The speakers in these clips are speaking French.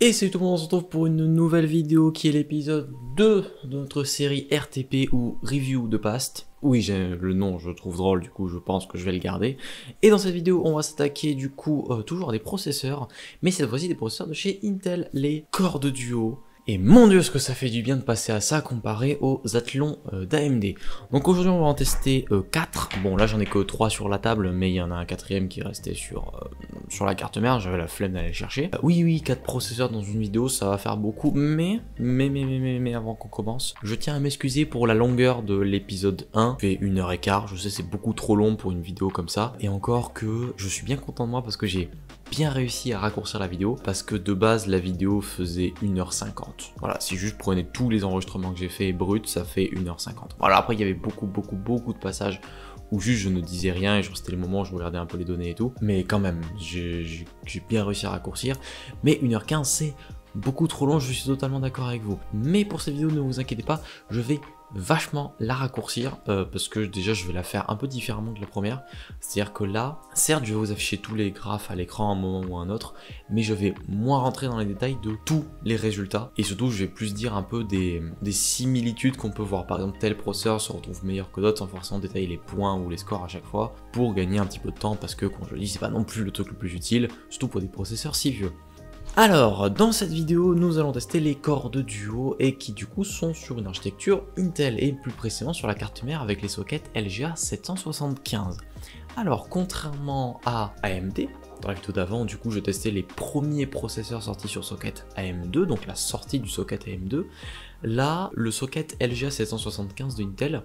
Et salut tout le monde, on se retrouve pour une nouvelle vidéo qui est l'épisode 2 de notre série RTP ou Review de Past. Oui, le nom je le trouve drôle, du coup je pense que je vais le garder. Et dans cette vidéo, on va s'attaquer du coup toujours à des processeurs, mais cette fois-ci des processeurs de chez Intel, les Core de Duo. Et mon dieu, ce que ça fait du bien de passer à ça comparé aux Athlon d'AMD. Donc aujourd'hui on va en tester 4. Bon là j'en ai que 3 sur la table, mais il y en a un quatrième qui restait sur la carte mère, j'avais la flemme d'aller le chercher. Oui, 4 processeurs dans une vidéo, ça va faire beaucoup, mais avant qu'on commence, je tiens à m'excuser pour la longueur de l'épisode 1. Il fait 1h15, je sais c'est beaucoup trop long pour une vidéo comme ça. Et encore que je suis bien content de moi parce que j'ai bien réussi à raccourcir la vidéo, parce que de base la vidéo faisait 1h50. Voilà, si juste prenez tous les enregistrements que j'ai fait brut, ça fait 1h50. Voilà, après il y avait beaucoup de passages où juste je ne disais rien et genre c'était le moment où je regardais un peu les données et tout, mais quand même j'ai bien réussi à raccourcir. Mais 1h15 c'est beaucoup trop long, je suis totalement d'accord avec vous. Mais pour cette vidéo, ne vous inquiétez pas, je vais vachement la raccourcir parce que déjà je vais la faire un peu différemment que la première. C'est-à-dire que là, certes je vais vous afficher tous les graphes à l'écran à un moment ou à un autre, mais je vais moins rentrer dans les détails de tous les résultats. Et surtout je vais plus dire un peu des similitudes qu'on peut voir. Par exemple, tel processeur se retrouve meilleur que d'autres sans forcément détailler les points ou les scores à chaque fois, pour gagner un petit peu de temps, parce que comme je le dis, c'est pas non plus le truc le plus utile, surtout pour des processeurs si vieux. Alors, dans cette vidéo, nous allons tester les Core de Duo et qui du coup sont sur une architecture Intel et plus précisément sur la carte mère avec les sockets LGA 775. Alors, contrairement à AMD, dans la vidéo d'avant, du coup, je testais les premiers processeurs sortis sur socket AM2, donc la sortie du socket AM2. Là, le socket LGA 775 de Intel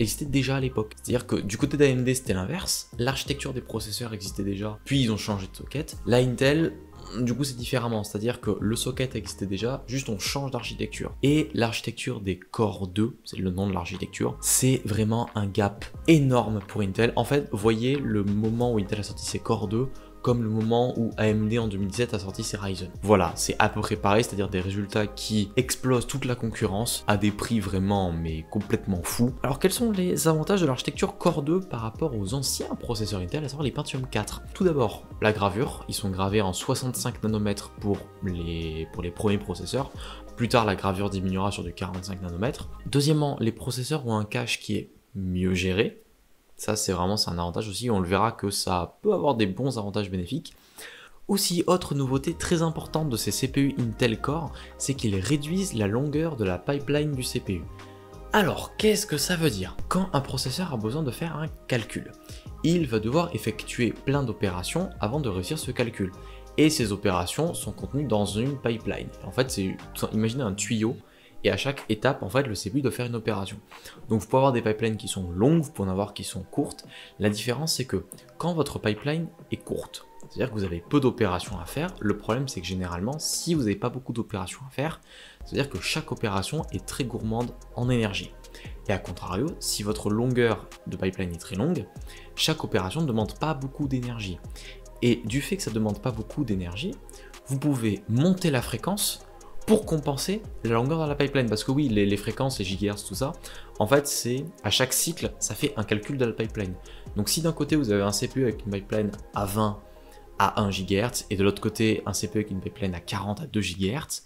existait déjà à l'époque. C'est-à-dire que du côté d'AMD, c'était l'inverse. L'architecture des processeurs existait déjà, puis ils ont changé de socket. Là, Intel, du coup c'est différemment, c'est-à-dire que le socket existait déjà, juste on change d'architecture. Et l'architecture des Core 2, c'est le nom de l'architecture, c'est vraiment un gap énorme pour Intel. En fait, voyez le moment où Intel a sorti ses Core 2 comme le moment où AMD en 2017 a sorti ses Ryzen. Voilà, c'est à peu près pareil, c'est-à-dire des résultats qui explosent toute la concurrence à des prix vraiment mais complètement fous. Alors quels sont les avantages de l'architecture Core 2 par rapport aux anciens processeurs Intel, à savoir les Pentium 4? Tout d'abord, la gravure, ils sont gravés en 65 nanomètres pour les premiers processeurs. Plus tard, la gravure diminuera sur du 45 nanomètres. Deuxièmement, les processeurs ont un cache qui est mieux géré. Ça c'est un avantage aussi, on le verra que ça peut avoir des bons avantages bénéfiques. Aussi, autre nouveauté très importante de ces CPU Intel Core, c'est qu'ils réduisent la longueur de la pipeline du CPU. Alors, qu'est-ce que ça veut dire? Quand un processeur a besoin de faire un calcul, il va devoir effectuer plein d'opérations avant de réussir ce calcul. Et ces opérations sont contenues dans une pipeline. En fait, imaginez un tuyau, et à chaque étape, en fait, le CPU doit faire une opération. Donc vous pouvez avoir des pipelines qui sont longues, vous pouvez en avoir qui sont courtes. La différence, c'est que quand votre pipeline est courte, c'est-à-dire que vous avez peu d'opérations à faire, le problème c'est que généralement, si vous n'avez pas beaucoup d'opérations à faire, c'est-à-dire que chaque opération est très gourmande en énergie. Et à contrario, si votre longueur de pipeline est très longue, chaque opération ne demande pas beaucoup d'énergie. Et du fait que ça ne demande pas beaucoup d'énergie, vous pouvez monter la fréquence pour compenser la longueur de la pipeline. Parce que oui, les fréquences, les gigahertz, tout ça, en fait, c'est à chaque cycle, ça fait un calcul de la pipeline. Donc si d'un côté, vous avez un CPU avec une pipeline à 20 à 1 GHz, et de l'autre côté, un CPU avec une pipeline à 40 à 2 GHz,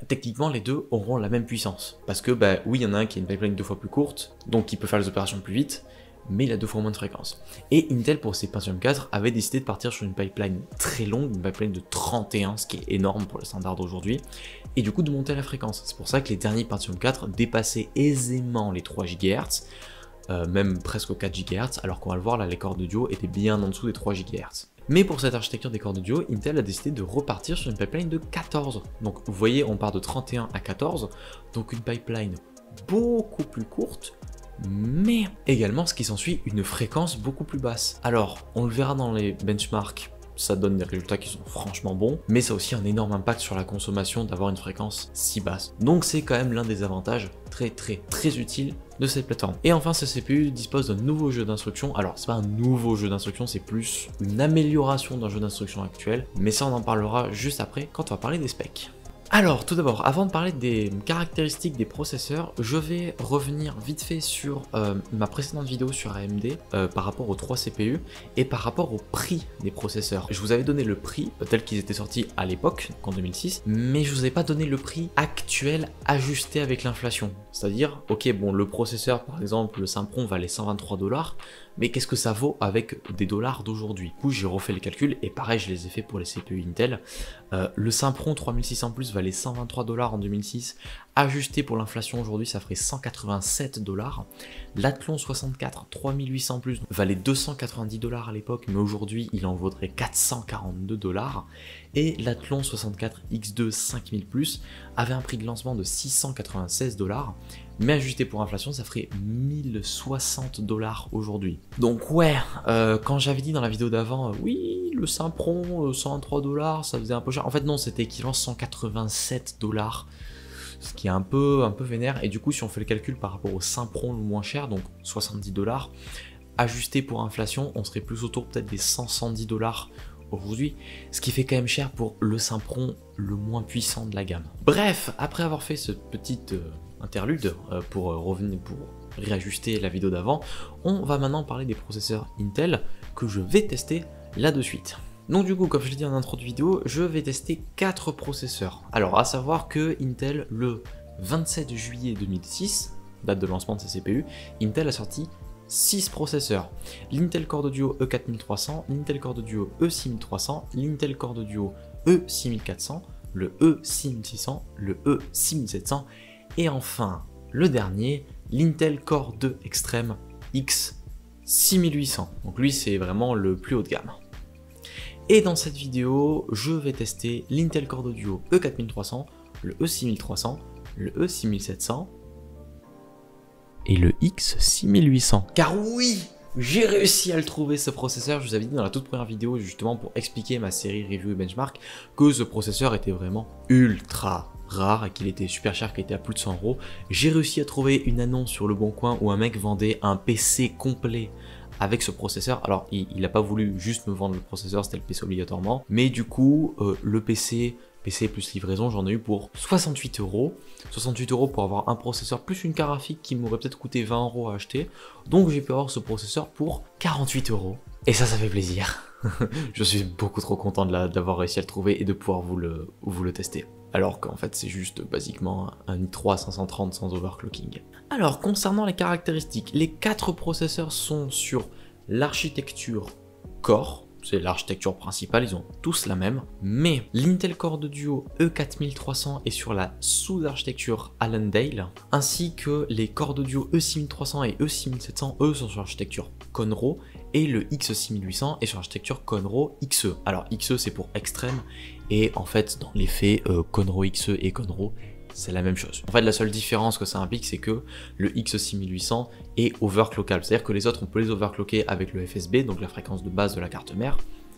techniquement, les deux auront la même puissance. Parce que, oui, il y en a un qui a une pipeline 2 fois plus courte, donc qui peut faire les opérations plus vite, mais il a 2 fois moins de fréquence. Et Intel, pour ses Pentium 4, avait décidé de partir sur une pipeline très longue, une pipeline de 31, ce qui est énorme pour le standard d'aujourd'hui, et du coup de monter la fréquence. C'est pour ça que les derniers Pentium 4 dépassaient aisément les 3 GHz, même presque 4 GHz, alors qu'on va le voir, là, les Core de Duo étaient bien en dessous des 3 GHz. Mais pour cette architecture des Core de Duo, Intel a décidé de repartir sur une pipeline de 14. Donc vous voyez, on part de 31 à 14, donc une pipeline beaucoup plus courte, mais également ce qui s'ensuit, une fréquence beaucoup plus basse. Alors, on le verra dans les benchmarks, ça donne des résultats qui sont franchement bons, mais ça a aussi un énorme impact sur la consommation d'avoir une fréquence si basse. Donc c'est quand même l'un des avantages très utiles de cette plateforme. Et enfin, ce CPU dispose d'un nouveau jeu d'instructions. Alors, c'est pas un nouveau jeu d'instructions, c'est plus une amélioration d'un jeu d'instructions actuel, mais ça on en parlera juste après quand on va parler des specs. Alors, tout d'abord, avant de parler des caractéristiques des processeurs, je vais revenir vite fait sur ma précédente vidéo sur AMD par rapport aux 3 CPU et par rapport au prix des processeurs. Je vous avais donné le prix tel qu'ils étaient sortis à l'époque, en 2006, mais je vous ai pas donné le prix actuel ajusté avec l'inflation. C'est-à-dire, ok, bon, le processeur, par exemple, le Sempron valait 123 $, mais qu'est-ce que ça vaut avec des dollars d'aujourd'hui? Du coup, j'ai refait les calculs et pareil, je les ai fait pour les CPU Intel. Le Sempron 3600 Plus valait 123 $ en 2006, ajusté pour l'inflation aujourd'hui ça ferait 187 $. L'Athlon 64 3800 Plus valait 290 $ à l'époque, mais aujourd'hui il en vaudrait 442 $. Et l'Athlon 64 X2 5000 Plus avait un prix de lancement de 696 $, mais ajusté pour inflation ça ferait 1060 $ aujourd'hui. Donc ouais, quand j'avais dit dans la vidéo d'avant, oui le Sempron 103 $, ça faisait un peu cher. En fait non, c'était équivalent 187 $, ce qui est un peu vénère. Et du coup si on fait le calcul par rapport au Sempron le moins cher, donc 70 $, ajusté pour inflation, on serait plus autour peut-être des 110 $ aujourd'hui, ce qui fait quand même cher pour le Sempron le moins puissant de la gamme. Bref, après avoir fait ce petit interlude pour revenir, pour réajuster la vidéo d'avant, on va maintenant parler des processeurs Intel que je vais tester là de suite. Donc du coup, comme je l'ai dit en intro de vidéo, je vais tester 4 processeurs. Alors à savoir que Intel, le 27 juillet 2006, date de lancement de ses CPU, Intel a sorti 6 processeurs. L'Intel Core Duo E4300, l'Intel Core Duo E6300, l'Intel Core Duo E6400, le E6600, le E6700 et enfin le dernier, l'Intel Core 2 Extreme X6800. Donc lui c'est vraiment le plus haut de gamme. Et dans cette vidéo, je vais tester l'Intel Core Duo E4300, le E6300, le E6700 et le X6800. Car oui, j'ai réussi à le trouver ce processeur. Je vous avais dit dans la toute première vidéo justement pour expliquer ma série review et benchmark que ce processeur était vraiment ultra rare et qu'il était super cher, qu'il était à plus de 100 €. J'ai réussi à trouver une annonce sur le bon coin où un mec vendait un PC complet avec ce processeur. Alors il n'a pas voulu juste me vendre le processeur, c'était le PC obligatoirement, mais du coup le PC plus livraison, j'en ai eu pour 68 €. 68 € pour avoir un processeur plus une carte graphique qui m'aurait peut-être coûté 20 € à acheter. Donc j'ai pu avoir ce processeur pour 48 €. Et ça fait plaisir. Je suis beaucoup trop content d'avoir réussi à le trouver et de pouvoir vous le tester. Alors qu'en fait c'est juste basiquement un i3 530 sans overclocking. Alors concernant les caractéristiques, les 4 processeurs sont sur l'architecture Core. C'est l'architecture principale, ils ont tous la même, mais l'Intel Core Duo E4300 est sur la sous-architecture Allendale, ainsi que les Core Duo E6300 et E6700, eux sont sur l'architecture Conroe, et le X6800 est sur l'architecture Conroe XE. Alors XE c'est pour extrême, et en fait dans les faits, Conroe XE et Conroe, c'est la même chose. En fait, la seule différence que ça implique, c'est que le X6800 est overclockable. C'est-à-dire que les autres, on peut les overclocker avec le FSB, donc la fréquence de base de la carte mère.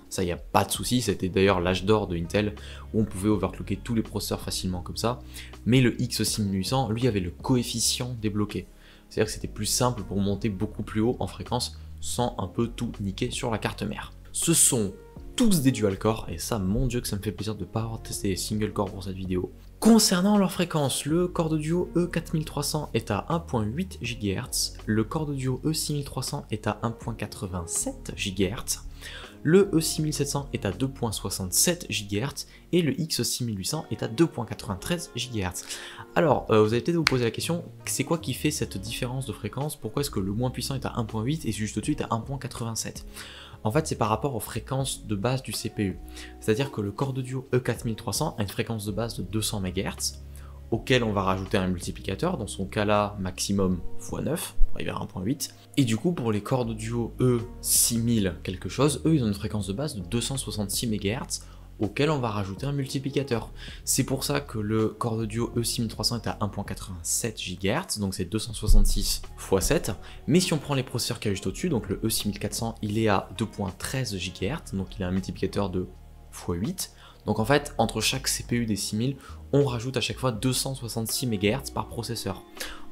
Ça, il n'y a pas de souci. C'était d'ailleurs l'âge d'or de Intel, où on pouvait overclocker tous les processeurs facilement comme ça. Mais le X6800, lui, avait le coefficient débloqué. C'est-à-dire que c'était plus simple pour monter beaucoup plus haut en fréquence, sans un peu tout niquer sur la carte mère. Ce sont tous des dual core, et ça, mon dieu que ça me fait plaisir de ne pas avoir testé les single core pour cette vidéo. Concernant leur fréquence, le Core Duo E4300 est à 1.8 GHz, le Core Duo E6300 est à 1.87 GHz, le E6700 est à 2.67 GHz et le X6800 est à 2.93 GHz. Alors, vous allez peut-être vous poser la question, c'est quoi qui fait cette différence de fréquence? Pourquoi est-ce que le moins puissant est à 1.8 et juste au-dessus est à 1.87? En fait, c'est par rapport aux fréquences de base du CPU. C'est-à-dire que le Core Duo E4300 a une fréquence de base de 200 MHz, auquel on va rajouter un multiplicateur, dans son cas là, maximum x9, pour arriver à 1.8. Et du coup, pour les Core Duo E6000 quelque chose, eux, ils ont une fréquence de base de 266 MHz, auquel on va rajouter un multiplicateur. C'est pour ça que le Core Duo E6300 est à 1.87 GHz, donc c'est 266 x 7, mais si on prend les processeurs qui est juste au-dessus, donc le E6400, il est à 2.13 GHz, donc il a un multiplicateur de x 8, donc en fait, entre chaque CPU des 6000, on rajoute à chaque fois 266 MHz par processeur.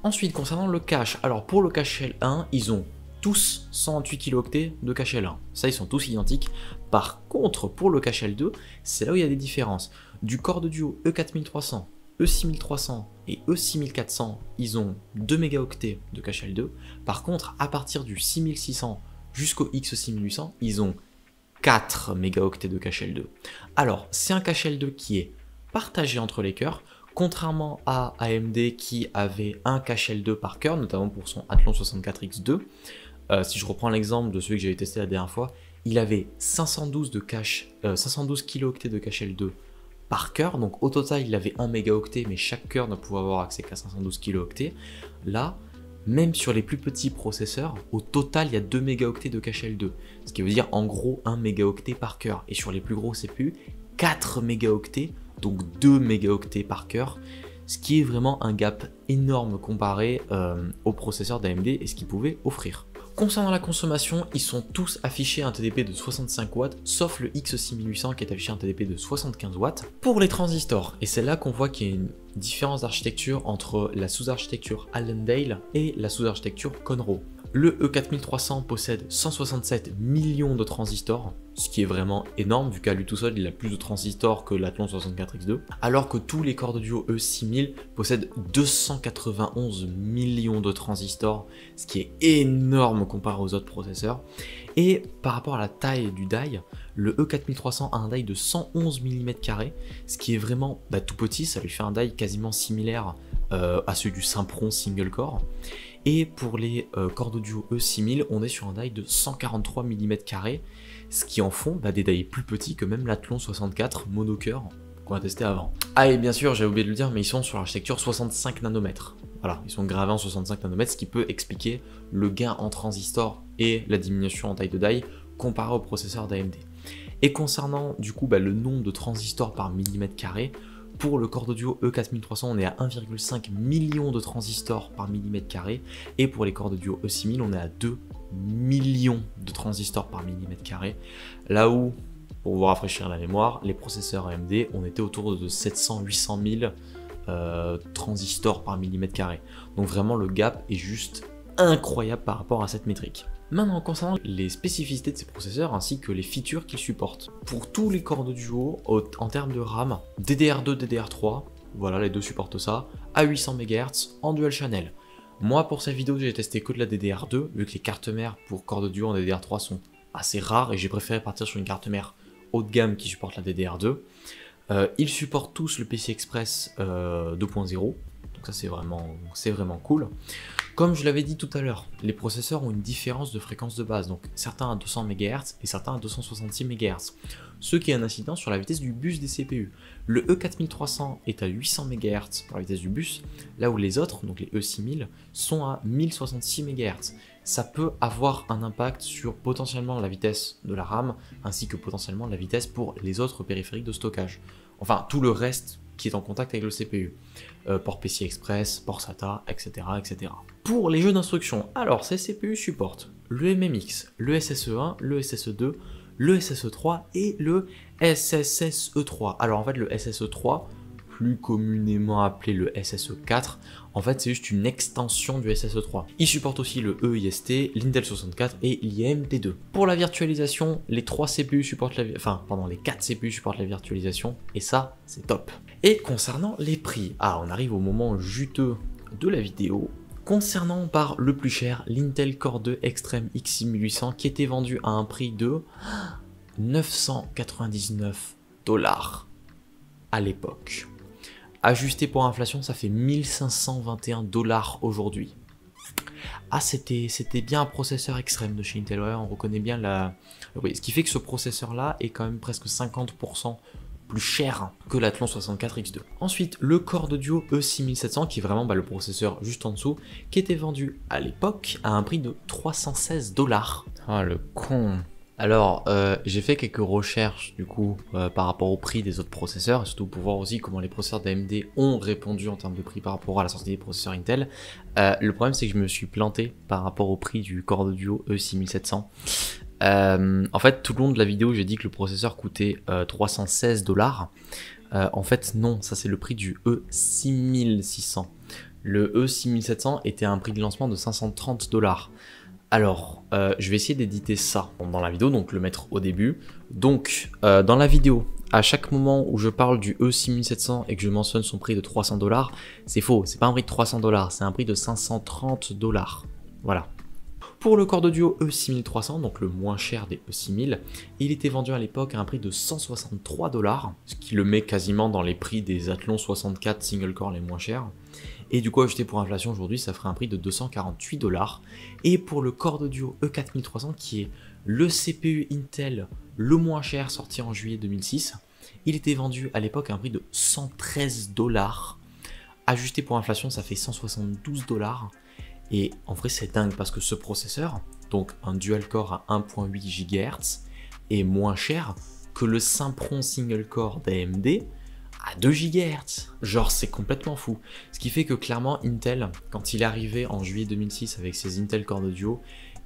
Ensuite, concernant le cache, alors pour le cache L1, ils ont tous 128 kilooctets de cache L1. Ça, ils sont tous identiques. Par contre, pour le cache L2, c'est là où il y a des différences. Du corps de duo E4300, E6300 et E6400, ils ont 2 mégaoctets de cache L2. Par contre, à partir du 6600 jusqu'au X6800, ils ont 4 mégaoctets de cache L2. Alors, c'est un cache L2 qui est partagé entre les cœurs, contrairement à AMD qui avait un cache L2 par cœur, notamment pour son Athlon 64X2. Si je reprends l'exemple de celui que j'avais testé la dernière fois, il avait 512 kilooctets de cache L2 par cœur, donc au total il avait 1 mégaoctet, mais chaque cœur ne pouvait avoir accès qu'à 512 kilooctets. Là, même sur les plus petits processeurs, au total il y a 2 mégaoctets de cache L2, ce qui veut dire en gros 1 mégaoctet par cœur, et sur les plus gros CPU, 4 mégaoctets, donc 2 mégaoctets par cœur, ce qui est vraiment un gap énorme comparé aux processeurs d'AMD et ce qu'ils pouvaient offrir. Concernant la consommation, ils sont tous affichés à un TDP de 65 watts, sauf le X6800 qui est affiché à un TDP de 75 watts. Pour les transistors, et c'est là qu'on voit qu'il y a une différence d'architecture entre la sous-architecture Allendale et la sous-architecture Conroe. Le E4300 possède 167 millions de transistors, ce qui est vraiment énorme vu qu'à lui tout seul il a plus de transistors que l'Athlon 64X2, alors que tous les corps de duo E6000 possèdent 291 millions de transistors, ce qui est énorme comparé aux autres processeurs. Et par rapport à la taille du die, le E4300 a un die de 111 mm², ce qui est vraiment tout petit, ça lui fait un die quasiment similaire à celui du Sempron single core. Et pour les corps de duo E6000, on est sur un die de 143 mm², ce qui en font des die plus petits que même l'Athlon 64 monocœur qu'on a testé avant. Ah et bien sûr, j'ai oublié de le dire, mais ils sont sur l'architecture 65 nanomètres. Voilà, ils sont gravés en 65 nanomètres, ce qui peut expliquer le gain en transistor et la diminution en taille de die comparé au processeur d'AMD. Et concernant du coup le nombre de transistors par mm², pour le corps de duo E4300, on est à 1,5 million de transistors par mm², et pour les corps de duo E6000, on est à 2 millions de transistors par mm². Là où, pour vous rafraîchir la mémoire, les processeurs AMD, on était autour de 700-800 000 transistors par mm². Donc vraiment, le gap est juste incroyable par rapport à cette métrique. Maintenant, concernant les spécificités de ces processeurs ainsi que les features qu'ils supportent. Pour tous les corps de duo, en termes de RAM, DDR2, DDR3, voilà, les deux supportent ça, à 800 MHz en dual channel. Moi, pour cette vidéo, j'ai testé que de la DDR2, vu que les cartes mères pour corps de duo en DDR3 sont assez rares et j'ai préféré partir sur une carte mère haut de gamme qui supporte la DDR2. Ils supportent tous le PCI Express 2.0, donc ça c'est vraiment cool. Comme je l'avais dit tout à l'heure, les processeurs ont une différence de fréquence de base, donc certains à 200 MHz et certains à 266 MHz, ce qui a un incident sur la vitesse du bus des CPU. Le E4300 est à 800 MHz pour la vitesse du bus, là où les autres, donc les E6000, sont à 1066 MHz. Ça peut avoir un impact sur potentiellement la vitesse de la RAM, ainsi que potentiellement la vitesse pour les autres périphériques de stockage. Enfin, tout le reste qui est en contact avec le CPU. Port PCI Express, port SATA, etc., etc. Pour les jeux d'instruction, alors ces CPU supportent le MMX, le SSE1, le SSE2, le SSE3 et le SSSE3. Alors en fait le SSE3, plus communément appelé le SSE4, en fait c'est juste une extension du SSE3. Il supporte aussi le EIST, l'Intel 64 et l'IMT2. Pour la virtualisation, les 4 CPU supportent la virtualisation et ça c'est top. Et concernant les prix, on arrive au moment juteux de la vidéo. Concernant par le plus cher, l'Intel Core 2 Extreme X6800 qui était vendu à un prix de 999 $ à l'époque. Ajusté pour inflation, ça fait 1521 $ aujourd'hui. Ah, c'était bien un processeur extrême de chez Intel, ouais, on reconnaît bien le prix. Ce qui fait que ce processeur-là est quand même presque 50% plus cher que l'Athlon 64X2. Ensuite, le corps de duo E6700, qui est vraiment le processeur juste en dessous, qui était vendu à l'époque à un prix de 316 $. Ah, le con. Alors, j'ai fait quelques recherches du coup par rapport au prix des autres processeurs, et surtout pour voir aussi comment les processeurs d'AMD ont répondu en termes de prix par rapport à la sortie des processeurs Intel. Le problème c'est que je me suis planté par rapport au prix du corps de duo E6700. En fait, tout le long de la vidéo, j'ai dit que le processeur coûtait 316 $. En fait, non, ça c'est le prix du E6600. Le E6700 était à un prix de lancement de 530 $. Alors, je vais essayer d'éditer ça dans la vidéo, donc le mettre au début. Donc, dans la vidéo, à chaque moment où je parle du E6700 et que je mentionne son prix de 300$, c'est faux, c'est pas un prix de 300$, c'est un prix de 530$. Voilà. Pour le corps d'audio E6300, donc le moins cher des E6000, il était vendu à l'époque à un prix de 163$, ce qui le met quasiment dans les prix des Athlon 64 single core les moins chers. Et du coup, ajouté pour inflation aujourd'hui, ça ferait un prix de 248$. Et pour le corps d'audio E4300, qui est le CPU Intel le moins cher sorti en juillet 2006, il était vendu à l'époque à un prix de 113$. Ajusté pour inflation, ça fait 172$. Et en vrai, c'est dingue parce que ce processeur, donc un dual-core à 1.8 GHz, est moins cher que le Sempron single-core d'AMD à 2 GHz. Genre, c'est complètement fou. Ce qui fait que clairement, Intel, quand il est arrivé en juillet 2006 avec ses Intel Core Audio,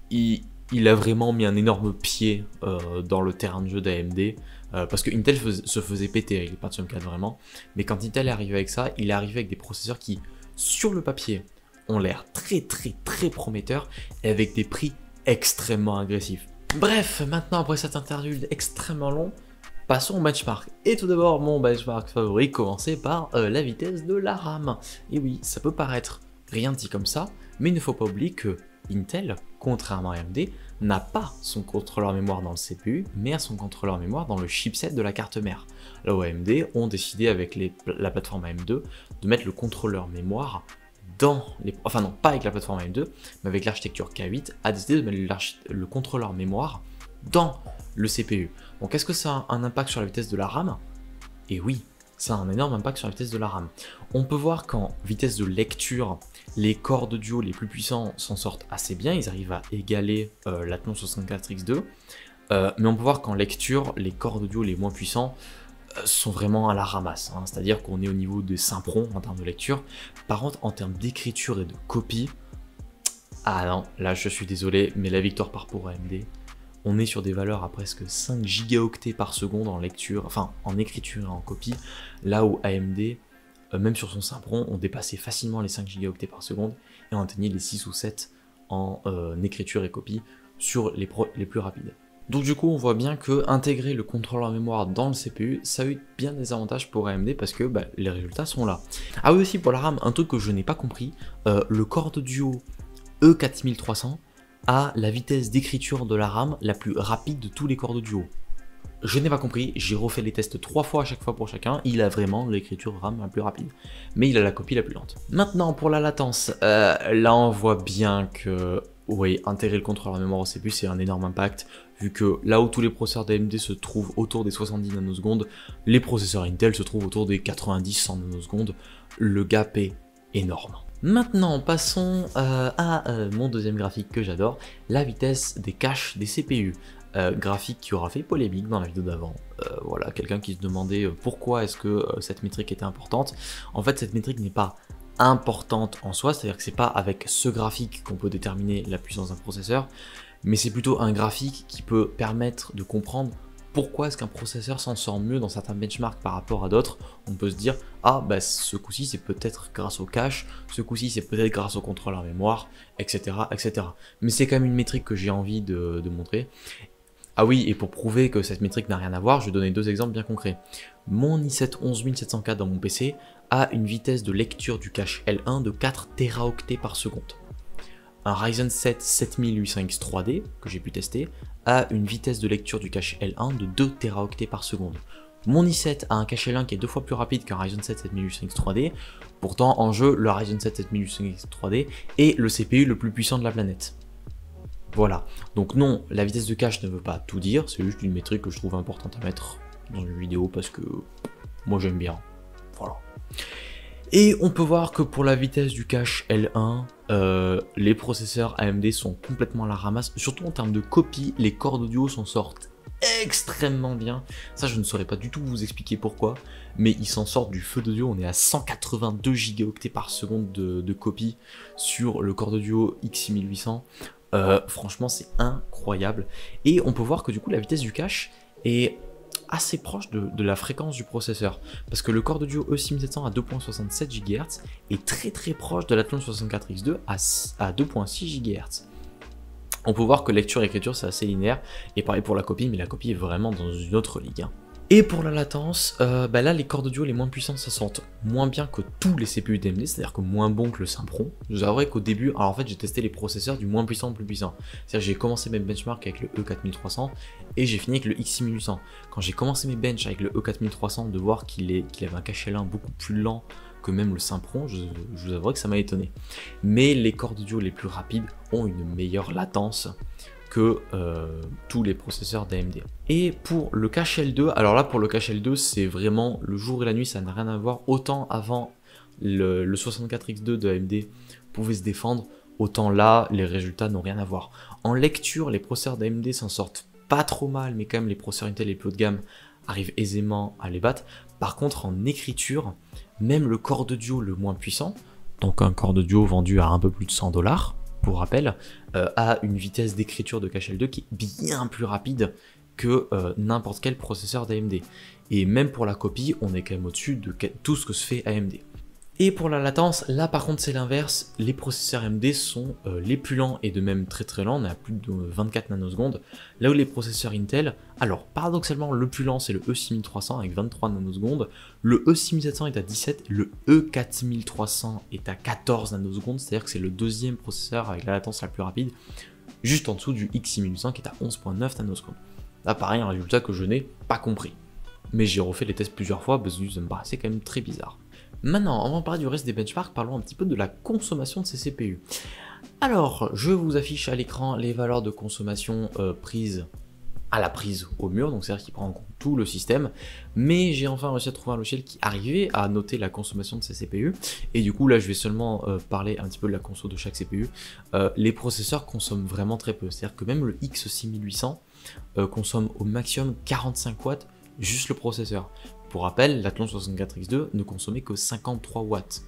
il a vraiment mis un énorme pied dans le terrain de jeu d'AMD. Parce que Intel se faisait péter avec les Pentium 4 vraiment. Mais quand Intel est arrivé avec ça, il est arrivé avec des processeurs qui, sur le papier, ont l'air très prometteurs et avec des prix extrêmement agressifs. Bref, maintenant après cette interlude extrêmement long, passons au benchmark. Et tout d'abord, mon benchmark favori, commencer par la vitesse de la RAM. Et oui, ça peut paraître rien dit comme ça, mais il ne faut pas oublier que Intel, contrairement à AMD, n'a pas son contrôleur mémoire dans le CPU, mais a son contrôleur mémoire dans le chipset de la carte mère. Là où AMD ont décidé avec la plateforme AM2 de mettre le contrôleur mémoire dans les... Enfin non, pas avec la plateforme AM2, mais avec l'architecture K8, a décidé de mettre le contrôleur mémoire dans le CPU. Donc est-ce que ça a un impact sur la vitesse de la RAM? Et oui, ça a un énorme impact sur la vitesse de la RAM. On peut voir qu'en vitesse de lecture, les corps d'audio les plus puissants s'en sortent assez bien, ils arrivent à égaler l'Athlon 64X2, mais on peut voir qu'en lecture, les corps d'audio les moins puissants sont vraiment à la ramasse, hein. C'est-à-dire qu'on est au niveau des Sempron en termes de lecture. Par contre, en termes d'écriture et de copie, ah non, là je suis désolé, mais la victoire part pour AMD. On est sur des valeurs à presque 5 gigaoctets par seconde en lecture, enfin en écriture et en copie, là où AMD, même sur son Sempron, on dépassait facilement les 5 gigaoctets par seconde et on atteignait les 6 ou 7 en écriture et copie sur les plus rapides. Donc du coup on voit bien que intégrer le contrôleur mémoire dans le CPU, ça a eu bien des avantages pour AMD parce que les résultats sont là. Ah oui aussi pour la RAM, un truc que je n'ai pas compris, le corps d'audio E4300 a la vitesse d'écriture de la RAM la plus rapide de tous les corps d'audio. Je n'ai pas compris, j'ai refait les tests 3 fois à chaque fois pour chacun, il a vraiment l'écriture RAM la plus rapide, mais il a la copie la plus lente. Maintenant pour la latence, là on voit bien que oui, intégrer le contrôleur mémoire au CPU c'est un énorme impact, vu que là où tous les processeurs d'AMD se trouvent autour des 70 nanosecondes, les processeurs Intel se trouvent autour des 90-100 nanosecondes, le gap est énorme. Maintenant passons à mon deuxième graphique que j'adore, la vitesse des caches des CPU. Graphique qui aura fait polémique dans la vidéo d'avant. Voilà, quelqu'un qui se demandait pourquoi est-ce que cette métrique était importante. En fait, cette métrique n'est pas importante en soi, c'est-à-dire que c'est pas avec ce graphique qu'on peut déterminer la puissance d'un processeur, mais c'est plutôt un graphique qui peut permettre de comprendre pourquoi est-ce qu'un processeur s'en sort mieux dans certains benchmarks par rapport à d'autres. On peut se dire, ah bah ce coup-ci c'est peut-être grâce au cache, ce coup-ci c'est peut-être grâce au contrôleur mémoire, etc. etc. Mais c'est quand même une métrique que j'ai envie de montrer. Ah oui, et pour prouver que cette métrique n'a rien à voir, je vais donner deux exemples bien concrets. Mon i7 11704 dans mon PC a une vitesse de lecture du cache L1 de 4 Teraoctets par seconde. Un Ryzen 7 7800X 3D, que j'ai pu tester, a une vitesse de lecture du cache L1 de 2 Teraoctets par seconde. Mon i7 a un cache L1 qui est 2 fois plus rapide qu'un Ryzen 7 7800X 3D, pourtant en jeu, le Ryzen 7 7800X 3D est le CPU le plus puissant de la planète. Voilà, donc non, la vitesse de cache ne veut pas tout dire, c'est juste une métrique que je trouve importante à mettre dans une vidéo parce que moi j'aime bien, voilà. Et on peut voir que pour la vitesse du cache L1, les processeurs AMD sont complètement à la ramasse, surtout en termes de copie, les corps d'audio s'en sortent extrêmement bien. Ça je ne saurais pas du tout vous expliquer pourquoi, mais ils s'en sortent du feu d'audio, on est à 182 gigaoctets par seconde de copie sur le corps d'audio X6800. Franchement c'est incroyable, et on peut voir que du coup la vitesse du cache est assez proche de la fréquence du processeur, parce que le corps d'audio E6700 à 2.67 GHz est très proche de l'Athlon 64X2 à 2.6 GHz. On peut voir que lecture et écriture c'est assez linéaire, et pareil pour la copie, mais la copie est vraiment dans une autre ligue, hein. Et pour la latence, là les corps audio les moins puissants ça sortent moins bien que tous les CPU d'AMD, c'est-à-dire que moins bon que le Sempron. Je vous avouerai qu'au début, alors en fait j'ai testé les processeurs du moins puissant au plus puissant. C'est-à-dire que j'ai commencé mes benchmarks avec le E4300 et j'ai fini avec le X6800. Quand j'ai commencé mes bench avec le E4300, de voir qu'il avait un cache L1 beaucoup plus lent que même le Sempron, je vous avouerai que ça m'a étonné. Mais les corps audio les plus rapides ont une meilleure latence que tous les processeurs d'AMD. Et pour le cache L2, alors là pour le cache L2 c'est vraiment le jour et la nuit, ça n'a rien à voir. Autant avant le 64X2 de AMD pouvait se défendre, autant là les résultats n'ont rien à voir. En lecture, les processeurs d'AMD s'en sortent pas trop mal, mais quand même les processeurs Intel les plus haut de gamme arrivent aisément à les battre. Par contre en écriture, même le corps audio le moins puissant, donc un corps audio vendu à un peu plus de 100 $, pour rappel, a une vitesse d'écriture de cache L2 qui est bien plus rapide que n'importe quel processeur d'AMD. Et même pour la copie, on est quand même au-dessus de tout ce que se fait AMD. Et pour la latence, là par contre c'est l'inverse, les processeurs AMD sont les plus lents et de même très très lents, on est à plus de 24 nanosecondes, là où les processeurs Intel, alors paradoxalement le plus lent c'est le E6300 avec 23 nanosecondes, le E6700 est à 17, le E4300 est à 14 nanosecondes, c'est-à-dire que c'est le deuxième processeur avec la latence la plus rapide, juste en dessous du X6800 qui est à 11.9 nanosecondes. Là pareil, un résultat que je n'ai pas compris. Mais j'ai refait les tests plusieurs fois parce que ça me paraissait quand même très bizarre. Maintenant, avant de parler du reste des benchmarks, parlons un petit peu de la consommation de ces CPU. Alors, je vous affiche à l'écran les valeurs de consommation prises à la prise au mur, donc c'est-à-dire qu'il prend en compte tout le système, mais j'ai enfin réussi à trouver un logiciel qui arrivait à noter la consommation de ces CPU, et du coup là je vais seulement parler un petit peu de la conso de chaque CPU. Les processeurs consomment vraiment très peu, c'est-à-dire que même le X6800 consomme au maximum 45 watts juste le processeur. Pour rappel, l'Athlon 64X2 ne consommait que 53 watts.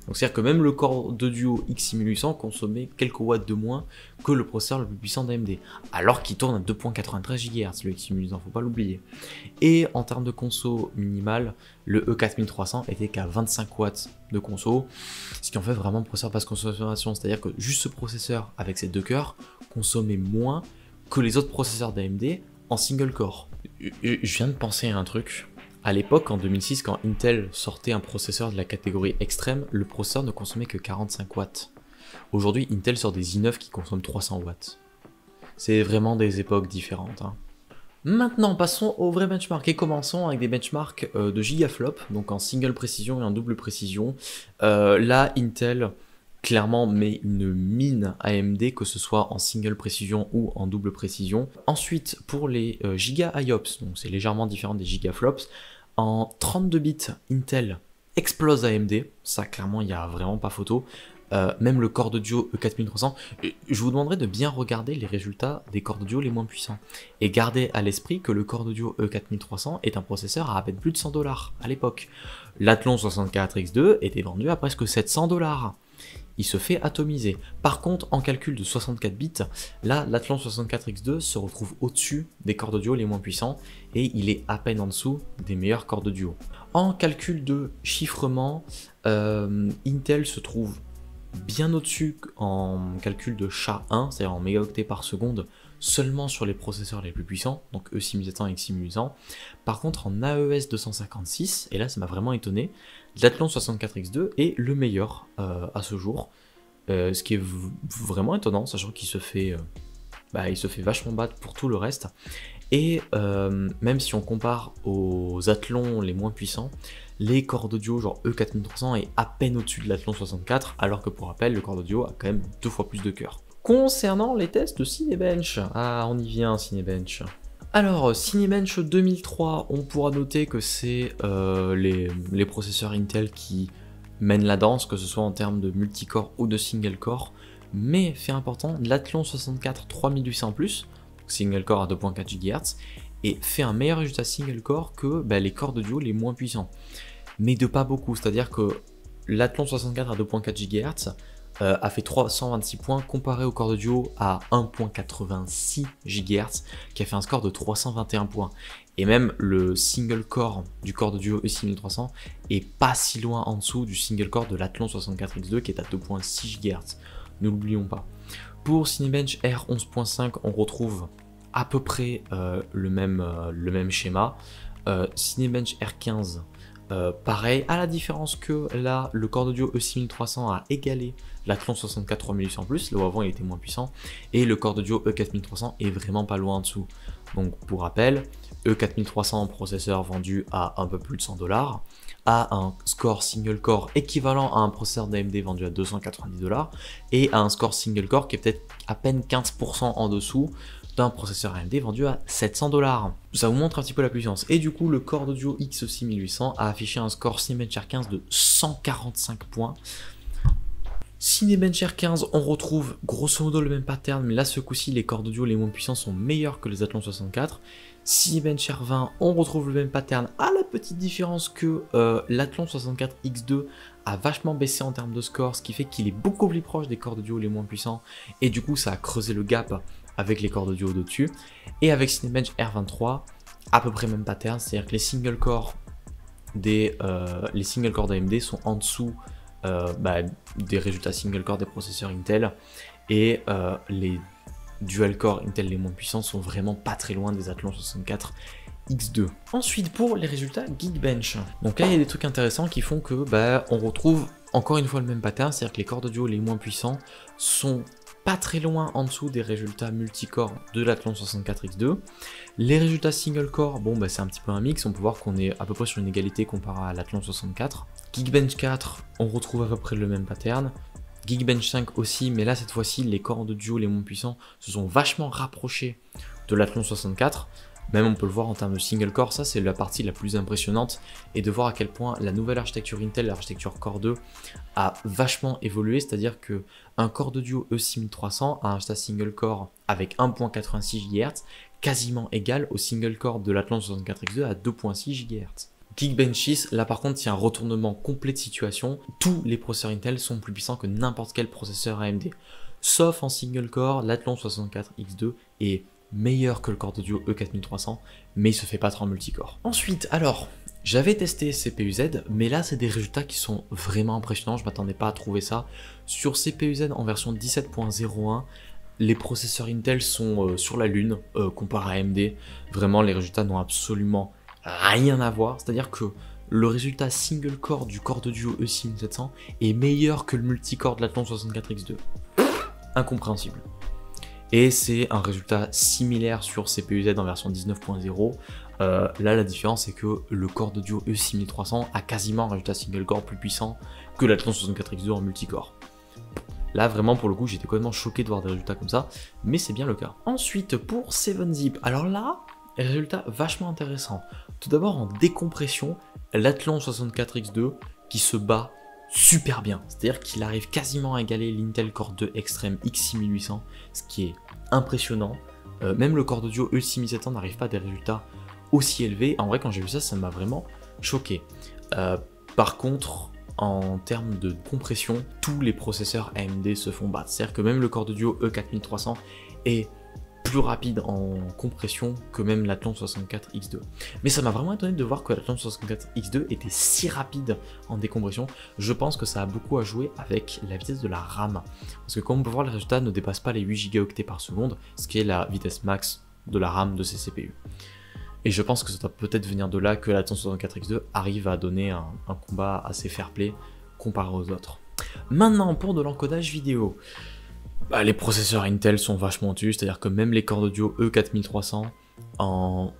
Donc c'est-à-dire que même le corps de duo X6800 consommait quelques watts de moins que le processeur le plus puissant d'AMD, alors qu'il tourne à 2.93 GHz, le X6800, faut pas l'oublier. Et en termes de conso minimale, le E4300 était qu'à 25 watts de conso, ce qui en fait vraiment processeur basse consommation, c'est-à-dire que juste ce processeur avec ses deux cœurs consommait moins que les autres processeurs d'AMD en single core. Je viens de penser à un truc. À l'époque, en 2006, quand Intel sortait un processeur de la catégorie extrême, le processeur ne consommait que 45 watts. Aujourd'hui, Intel sort des i9 qui consomment 300 watts. C'est vraiment des époques différentes. Hein. Maintenant, passons au vrai benchmark et commençons avec des benchmarks de gigaflop, donc en single précision et en double précision. Là, Intel clairement met une mine AMD, que ce soit en single précision ou en double précision. Ensuite, pour les giga IOPS, donc c'est légèrement différent des gigaflops, en 32 bits, Intel explose AMD, ça clairement il n'y a vraiment pas photo. Même le corps audio E4300, je vous demanderai de bien regarder les résultats des corps audio les moins puissants. Et gardez à l'esprit que le corps audio E4300 est un processeur à peine plus de 100 $ à l'époque. L'Athlon 64X2 était vendu à presque 700 $. Il se fait atomiser. Par contre, en calcul de 64 bits, là, l'Athlon 64X2 se retrouve au-dessus des corps audio les moins puissants et il est à peine en dessous des meilleurs corps audio. En calcul de chiffrement, Intel se trouve bien au-dessus en calcul de SHA-1, c'est-à-dire en mégaoctets par seconde, seulement sur les processeurs les plus puissants, donc E6700 et X6800. Par contre, en AES 256, et là ça m'a vraiment étonné, l'Athlon 64X2 est le meilleur à ce jour, ce qui est vraiment étonnant, sachant qu'il se fait, il se fait vachement battre pour tout le reste. Et même si on compare aux Athlons les moins puissants, les corps audio genre E4300 est à peine au-dessus de l'Athlon 64, alors que pour rappel, le corps audio a quand même 2 fois plus de cœur. Concernant les tests de Cinebench, on y vient Cinebench. Alors, Cinebench 2003, on pourra noter que c'est les processeurs Intel qui mènent la danse, que ce soit en termes de multicore ou de single core, mais fait important, l'Athlon 64 3800+, single core à 2.4 GHz, et fait un meilleur résultat single core que les corps audio les moins puissants. Mais de pas beaucoup, c'est-à-dire que l'Athlon 64 à 2.4 GHz a fait 326 points comparé au corps audio à 1.86 GHz qui a fait un score de 321 points. Et même le single core du corps audio E6300 est pas si loin en dessous du single core de l'Athlon 64X2 qui est à 2.6 GHz. Ne l'oublions pas. Pour Cinebench R11.5, on retrouve à peu près le même schéma. Cinebench R15, pareil, à la différence que là, le corps d'audio E6300 a égalé l'Athlon 64 3800+, là où avant il était moins puissant, et le corps d'audio E4300 est vraiment pas loin en dessous. Donc pour rappel, E4300 processeur vendu à un peu plus de 100 $, a un score single core équivalent à un processeur d'AMD vendu à 290 $, et a un score single core qui est peut-être à peine 15% en dessous d'un processeur AMD vendu à 700 $. Ça vous montre un petit peu la puissance. Et du coup, le corps d'audio X6800 a affiché un score Cinebench R15 de 145 points. Cinebench R15, on retrouve grosso modo le même pattern, mais là ce coup-ci les corps d'audio les moins puissants sont meilleurs que les Athlon 64. Cinebench R20, on retrouve le même pattern, à la petite différence que l'Athlon 64 X2 a vachement baissé en termes de score, ce qui fait qu'il est beaucoup plus proche des corps d'audio les moins puissants, et du coup ça a creusé le gap avec les corps d'audio au-dessus. Et avec Cinebench R23, à peu près même pattern, c'est-à-dire que les single cores d'AMD sont en dessous des résultats single core des processeurs Intel, et les dual core Intel les moins puissants sont vraiment pas très loin des Athlon 64 X2. Ensuite pour les résultats Geekbench, donc là il y a des trucs intéressants qui font que on retrouve encore une fois le même pattern, c'est-à-dire que les corps d'audio les moins puissants sont pas très loin en dessous des résultats multicore de l'Athlon 64 X2. Les résultats single core, c'est un petit peu un mix, on peut voir qu'on est à peu près sur une égalité comparée à l'Athlon 64. Geekbench 4, on retrouve à peu près le même pattern. Geekbench 5 aussi, mais là cette fois-ci les corps d'audio les moins puissants se sont vachement rapprochés de l'Athlon 64. Même on peut le voir en termes de single core, ça c'est la partie la plus impressionnante, et de voir à quel point la nouvelle architecture Intel, l'architecture Core 2, a vachement évolué, c'est-à-dire que un corps d'audio E6300 a un résultat single core avec 1.86 GHz, quasiment égal au single core de l'Athlon 64 X2 à 2.6 GHz. Geekbench 6, là par contre, c'est un retournement complet de situation. Tous les processeurs Intel sont plus puissants que n'importe quel processeur AMD. Sauf en single core, l'Athlon 64 X2 est meilleur que le corps d'audio E4300, mais il se fait battre en multicore. Ensuite, alors, j'avais testé CPU-Z, mais là c'est des résultats qui sont vraiment impressionnants, je m'attendais pas à trouver ça. Sur CPU-Z en version 17.01, les processeurs Intel sont sur la lune comparé à AMD. Vraiment, les résultats n'ont absolument rien à voir, c'est-à-dire que le résultat single core du corps d'audio E6700 est meilleur que le multicore de l'Athlon 64 X2. Incompréhensible. Et c'est un résultat similaire sur CPU-Z en version 19.0. Là, la différence, c'est que le corps d'audio E6300 a quasiment un résultat single core plus puissant que l'Athlon 64 X2 en multicore. Là, vraiment, pour le coup, j'étais complètement choqué de voir des résultats comme ça, mais c'est bien le cas. Ensuite, pour 7-Zip, alors là, résultat vachement intéressant. Tout d'abord, en décompression, l'Athlon 64 X2 qui se bat super bien, c'est-à-dire qu'il arrive quasiment à égaler l'Intel Core 2 Extreme X6800, ce qui est impressionnant. Même le corps d'audio E6700 n'arrive pas à des résultats aussi élevés. En vrai, quand j'ai vu ça, ça m'a vraiment choqué. Par contre, en termes de compression, tous les processeurs AMD se font battre. C'est-à-dire que même le corps d'audio E4300 est plus rapide en compression que même l'Athlon 64 X2. Mais ça m'a vraiment étonné de voir que l'Athlon 64 X2 était si rapide en décompression. Je pense que ça a beaucoup à jouer avec la vitesse de la RAM. Parce que comme on peut voir, les résultats ne dépassent pas les 8 Go par seconde, ce qui est la vitesse max de la RAM de ces CPU. Et je pense que ça doit peut-être venir de là que l'Athlon 64 X2 arrive à donner un combat assez fair-play comparé aux autres. Maintenant, pour de l'encodage vidéo. Les processeurs Intel sont vachement au-dessus, c'est-à-dire que même les corps d'audio E4300 en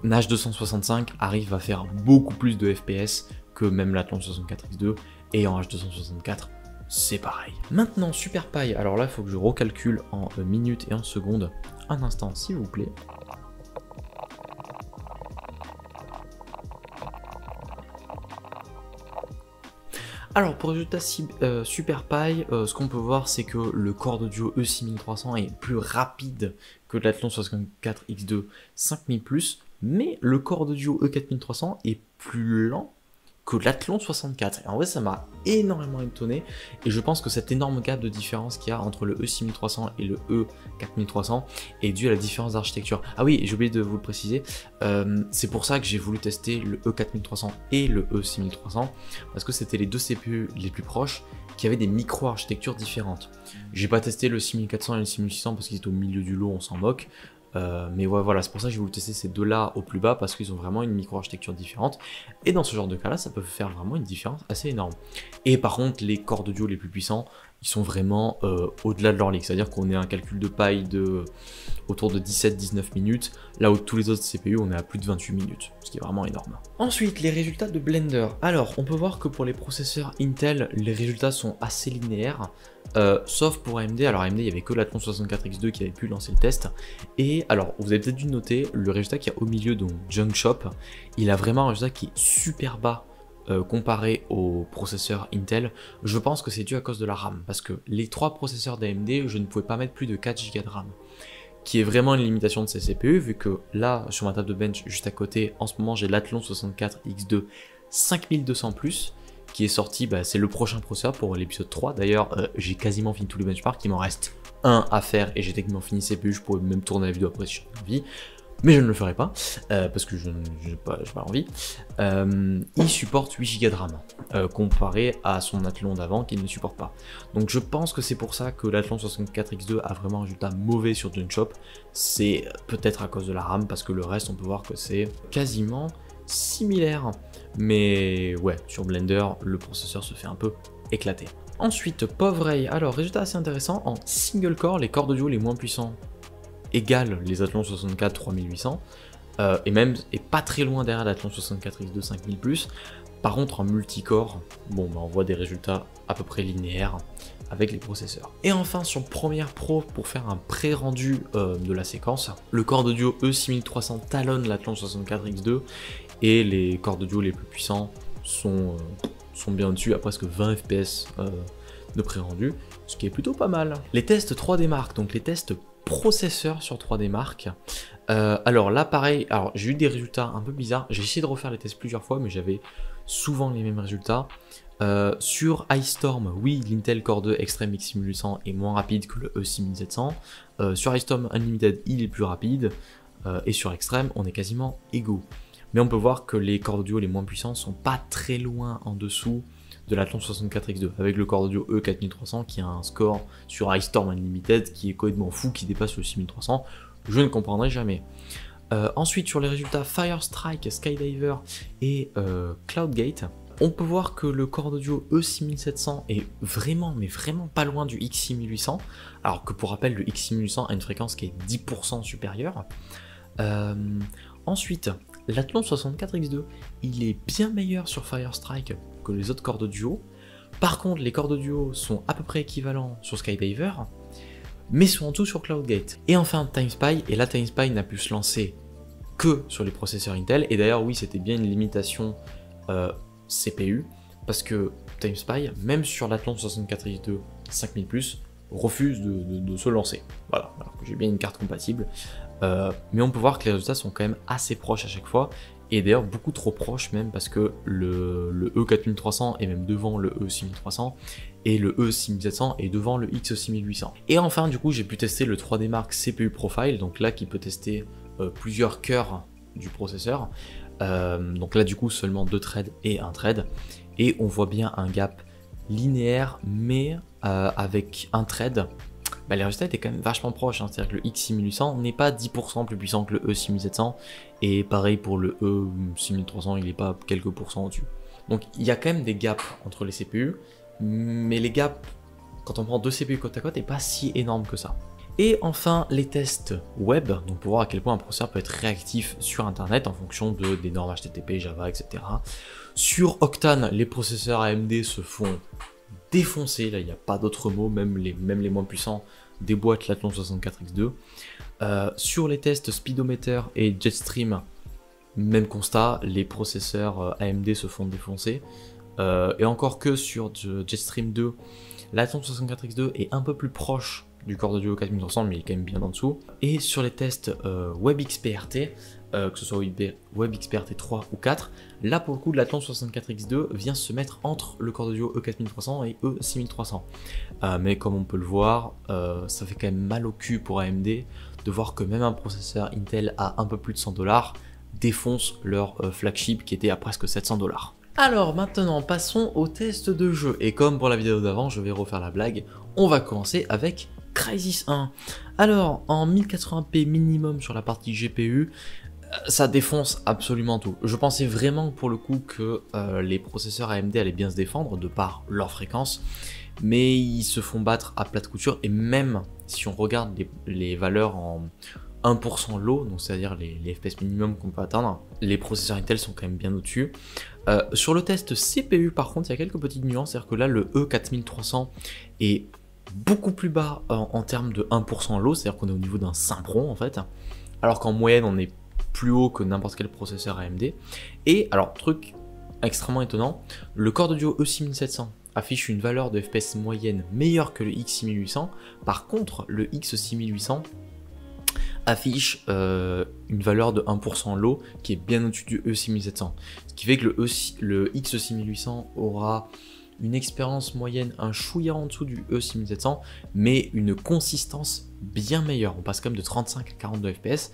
H265 arrivent à faire beaucoup plus de FPS que même l'Athlon 64 X2, et en H264 c'est pareil. Maintenant SuperPie, alors là il faut que je recalcule en minutes et en secondes, un instant s'il vous plaît. Alors pour le résultat SuperPie, ce qu'on peut voir c'est que le corps d'audio E6300 est plus rapide que l'Athlon 64 X2 5000+, mais le corps d'audio E4300 est plus lent que l'Athlon 64. Et en vrai ça m'a énormément étonné, et je pense que cet énorme gap de différence qu'il y a entre le E6300 et le E4300 est dû à la différence d'architecture. Ah oui, j'ai oublié de vous le préciser, c'est pour ça que j'ai voulu tester le E4300 et le E6300, parce que c'était les deux CPU les plus proches qui avaient des micro-architectures différentes. J'ai pas testé le 6400 et le 6600 parce qu'ils étaient au milieu du lot, on s'en moque. Mais ouais, voilà, c'est pour ça que j'ai voulu tester ces deux-là au plus bas, parce qu'ils ont vraiment une micro-architecture différente. Et dans ce genre de cas-là, ça peut faire vraiment une différence assez énorme. Et par contre, les corps de duo les plus puissants, ils sont vraiment au-delà de leur ligue. C'est-à-dire qu'on est à un calcul de paille de autour de 17-19 minutes, là où tous les autres CPU, on est à plus de 28 minutes, ce qui est vraiment énorme. Ensuite, les résultats de Blender. Alors, on peut voir que pour les processeurs Intel, les résultats sont assez linéaires, sauf pour AMD. Alors AMD, il n'y avait que l'Athlon 64X2 qui avait pu lancer le test. Et alors, vous avez peut-être dû noter, le résultat qu'il y a au milieu, donc Junk Shop, il a vraiment un résultat qui est super bas comparé aux processeurs Intel. Je pense que c'est dû à cause de la RAM, parce que les trois processeurs d'AMD, je ne pouvais pas mettre plus de 4 Go de RAM, qui est vraiment une limitation de ces CPU, vu que là, sur ma table de bench, juste à côté, en ce moment, j'ai l'Athlon 64X2 5200+, qui est sorti, c'est le prochain processeur pour l'épisode 3. D'ailleurs, j'ai quasiment fini tous les benchmarks, il m'en reste un à faire, et j'ai techniquement fini CPU, je pourrais même tourner la vidéo après si j'ai envie. Mais je ne le ferai pas, parce que je n'ai pas envie. Il supporte 8 Go de RAM, comparé à son Athlon d'avant qu'il ne supporte pas. Donc je pense que c'est pour ça que l'Athlon 64X2 a vraiment un résultat mauvais sur Junshop. C'est peut-être à cause de la RAM, parce que le reste, on peut voir que c'est quasiment similaire. Mais ouais, sur Blender, le processeur se fait un peu éclater. Ensuite, PovRay. Alors, résultat assez intéressant, en single core, les corps de duo les moins puissants égale les Athlon 64 3800 et même est pas très loin derrière l'Athlon 64X2 5000+. Par contre en multicore, bon on voit des résultats à peu près linéaires avec les processeurs. Et enfin sur Premiere Pro, pour faire un pré-rendu de la séquence, le corps de duo E6300 talonne l'Athlon 64X2 et les corps de duo les plus puissants sont bien au-dessus à presque 20 fps de pré-rendu, ce qui est plutôt pas mal. Les tests 3D Mark, donc les tests processeur sur 3D Mark. Alors là pareil, alors j'ai eu des résultats un peu bizarres, j'ai essayé de refaire les tests plusieurs fois mais j'avais souvent les mêmes résultats. Sur Ice Storm, oui, l'Intel Core 2 Extreme X6800 est moins rapide que le E6700. Sur Ice Storm Unlimited, il est plus rapide, et sur Extreme, on est quasiment égaux. Mais on peut voir que les corps audio les moins puissants sont pas très loin en dessous de l'Athlon 64X2, avec le corps audio E4300 qui a un score sur Ice Storm Unlimited qui est complètement fou, qui dépasse le 6300, je ne comprendrai jamais. Ensuite, sur les résultats Firestrike, Skydiver et Cloudgate, on peut voir que le corps audio E6700 est vraiment, mais vraiment pas loin du X6800, alors que pour rappel, le X6800 a une fréquence qui est 10% supérieure. Ensuite, l'Athlon 64X2, il est bien meilleur sur Firestrike que les autres corps audio. Par contre, les corps audio sont à peu près équivalents sur Skydiver, mais sont en tout sur Cloudgate. Et enfin, TimeSpy, et là TimeSpy n'a pu se lancer que sur les processeurs Intel, et d'ailleurs oui, c'était bien une limitation CPU, parce que TimeSpy, même sur l'Athlon 64X2 5000+, refuse de se lancer. Voilà, alors que j'ai bien une carte compatible. Mais on peut voir que les résultats sont quand même assez proches à chaque fois, et d'ailleurs beaucoup trop proches même, parce que le E4300 est même devant le E6300, et le E6700 est devant le X6800. Et enfin du coup j'ai pu tester le 3D Mark CPU Profile, donc là qui peut tester plusieurs cœurs du processeur, donc là du coup seulement 2 threads et un thread, et on voit bien un gap linéaire, mais avec un thread, les résultats étaient quand même vachement proches, hein. C'est-à-dire que le X6800 n'est pas 10% plus puissant que le E6700, et pareil pour le E6300, il n'est pas quelques pourcents au-dessus. Donc il y a quand même des gaps entre les CPU, mais les gaps, quand on prend deux CPU côte à côte, n'est pas si énorme que ça. Et enfin, les tests web, donc pour voir à quel point un processeur peut être réactif sur internet en fonction des normes HTTP, Java, etc. Sur Octane, les processeurs AMD se font défoncer, là il n'y a pas d'autre mot, même les moins puissants déboîtent l'Athlon 64X2. Sur les tests Speedometer et Jetstream, même constat, les processeurs AMD se font défoncer. Et encore que sur Jetstream 2, l'Athlon 64X2 est un peu plus proche du corps audio 4300, mais il est quand même bien en dessous. Et sur les tests WebXPRT, que ce soit WebXPRT 3 ou 4, là pour le coup l'Athlon 64X2 vient se mettre entre le corps audio E4300 et E6300. Mais comme on peut le voir, ça fait quand même mal au cul pour AMD de voir que même un processeur Intel à un peu plus de 100$ défonce leur flagship qui était à presque 700$. Alors maintenant passons au test de jeu, et comme pour la vidéo d'avant je vais refaire la blague, on va commencer avec Crysis 1. Alors, en 1080p minimum sur la partie GPU, ça défonce absolument tout. Je pensais vraiment pour le coup que les processeurs AMD allaient bien se défendre de par leur fréquence, mais ils se font battre à plat de couture, et même si on regarde les valeurs en 1% low, donc c'est-à-dire les FPS minimum qu'on peut atteindre, les processeurs Intel sont quand même bien au-dessus. Sur le test CPU par contre, il y a quelques petites nuances, c'est-à-dire que là le E4300 est beaucoup plus bas en termes de 1% low, c'est-à-dire qu'on est au niveau d'un Sempron en fait, alors qu'en moyenne on est plus haut que n'importe quel processeur AMD. Et alors, truc extrêmement étonnant, le corps audio E6700 affiche une valeur de FPS moyenne meilleure que le X6800. Par contre, le X6800 affiche une valeur de 1% low qui est bien au-dessus du E6700. Ce qui fait que le X6800 aura une expérience moyenne un chouïa en dessous du E6700, mais une consistance bien meilleure. On passe quand même de 35 à 42 FPS.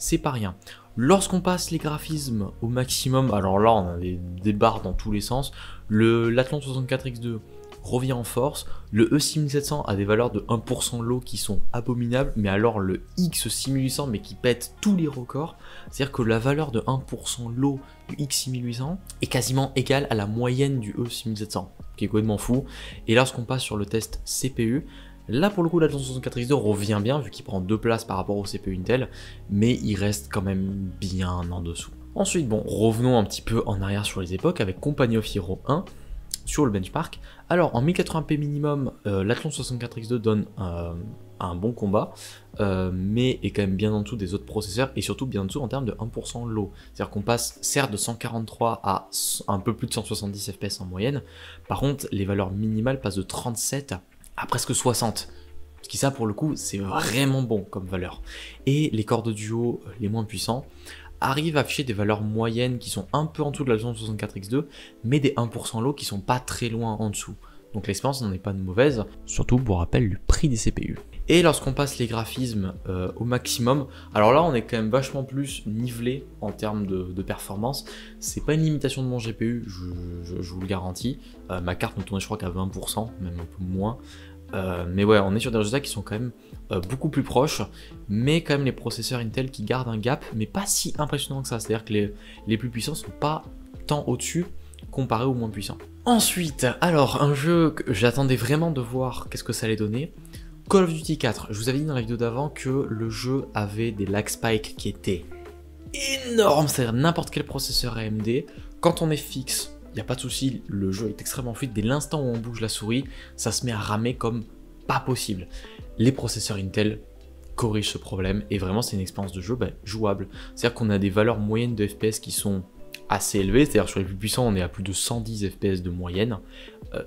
C'est pas rien. Lorsqu'on passe les graphismes au maximum, alors là on a des barres dans tous les sens, l'Athlon 64X2 revient en force, le E6700 a des valeurs de 1% low qui sont abominables, mais alors le X6800 mais qui pète tous les records, c'est-à-dire que la valeur de 1% low du X6800 est quasiment égale à la moyenne du E6700, qui est complètement fou. Et lorsqu'on passe sur le test CPU, là pour le coup l'Athlon 64X2 revient bien vu qu'il prend 2 places par rapport au CPU Intel, mais il reste quand même bien en dessous. Ensuite bon, revenons un petit peu en arrière sur les époques avec Company of Heroes 1 sur le benchmark. Alors en 1080p minimum, l'Athlon 64X2 donne un bon combat, mais est quand même bien en dessous des autres processeurs et surtout bien en dessous en termes de 1% low. C'est-à-dire qu'on passe certes de 143 à un peu plus de 170 FPS en moyenne, par contre les valeurs minimales passent de 37 à presque 60. Ce qui ça pour le coup c'est vraiment bon comme valeur. Et les corps de duo les moins puissants arrivent à afficher des valeurs moyennes qui sont un peu en dessous de la version 64X2, mais des 1% low qui sont pas très loin en dessous. Donc l'expérience n'en est pas de mauvaise, surtout pour rappel du prix des CPU. Et lorsqu'on passe les graphismes au maximum, alors là on est quand même vachement plus nivelé en termes de performance. C'est pas une limitation de mon GPU, je vous le garantis. Ma carte ne tournait je crois qu'à 20%, même un peu moins. Mais ouais, on est sur des résultats qui sont quand même beaucoup plus proches, mais quand même les processeurs Intel qui gardent un gap, mais pas si impressionnant que ça, c'est-à-dire que les plus puissants sont pas tant au-dessus comparé aux moins puissants. Ensuite, alors un jeu que j'attendais vraiment de voir qu'est-ce que ça allait donner, Call of Duty 4. Je vous avais dit dans la vidéo d'avant que le jeu avait des lag spikes qui étaient énormes, c'est-à-dire n'importe quel processeur AMD, quand on est fixe, il n'y a pas de souci, le jeu est extrêmement fluide, dès l'instant où on bouge la souris, ça se met à ramer comme pas possible. Les processeurs Intel corrigent ce problème et vraiment c'est une expérience de jeu jouable. C'est-à-dire qu'on a des valeurs moyennes de FPS qui sont assez élevées, c'est-à-dire sur les plus puissants on est à plus de 110 FPS de moyenne,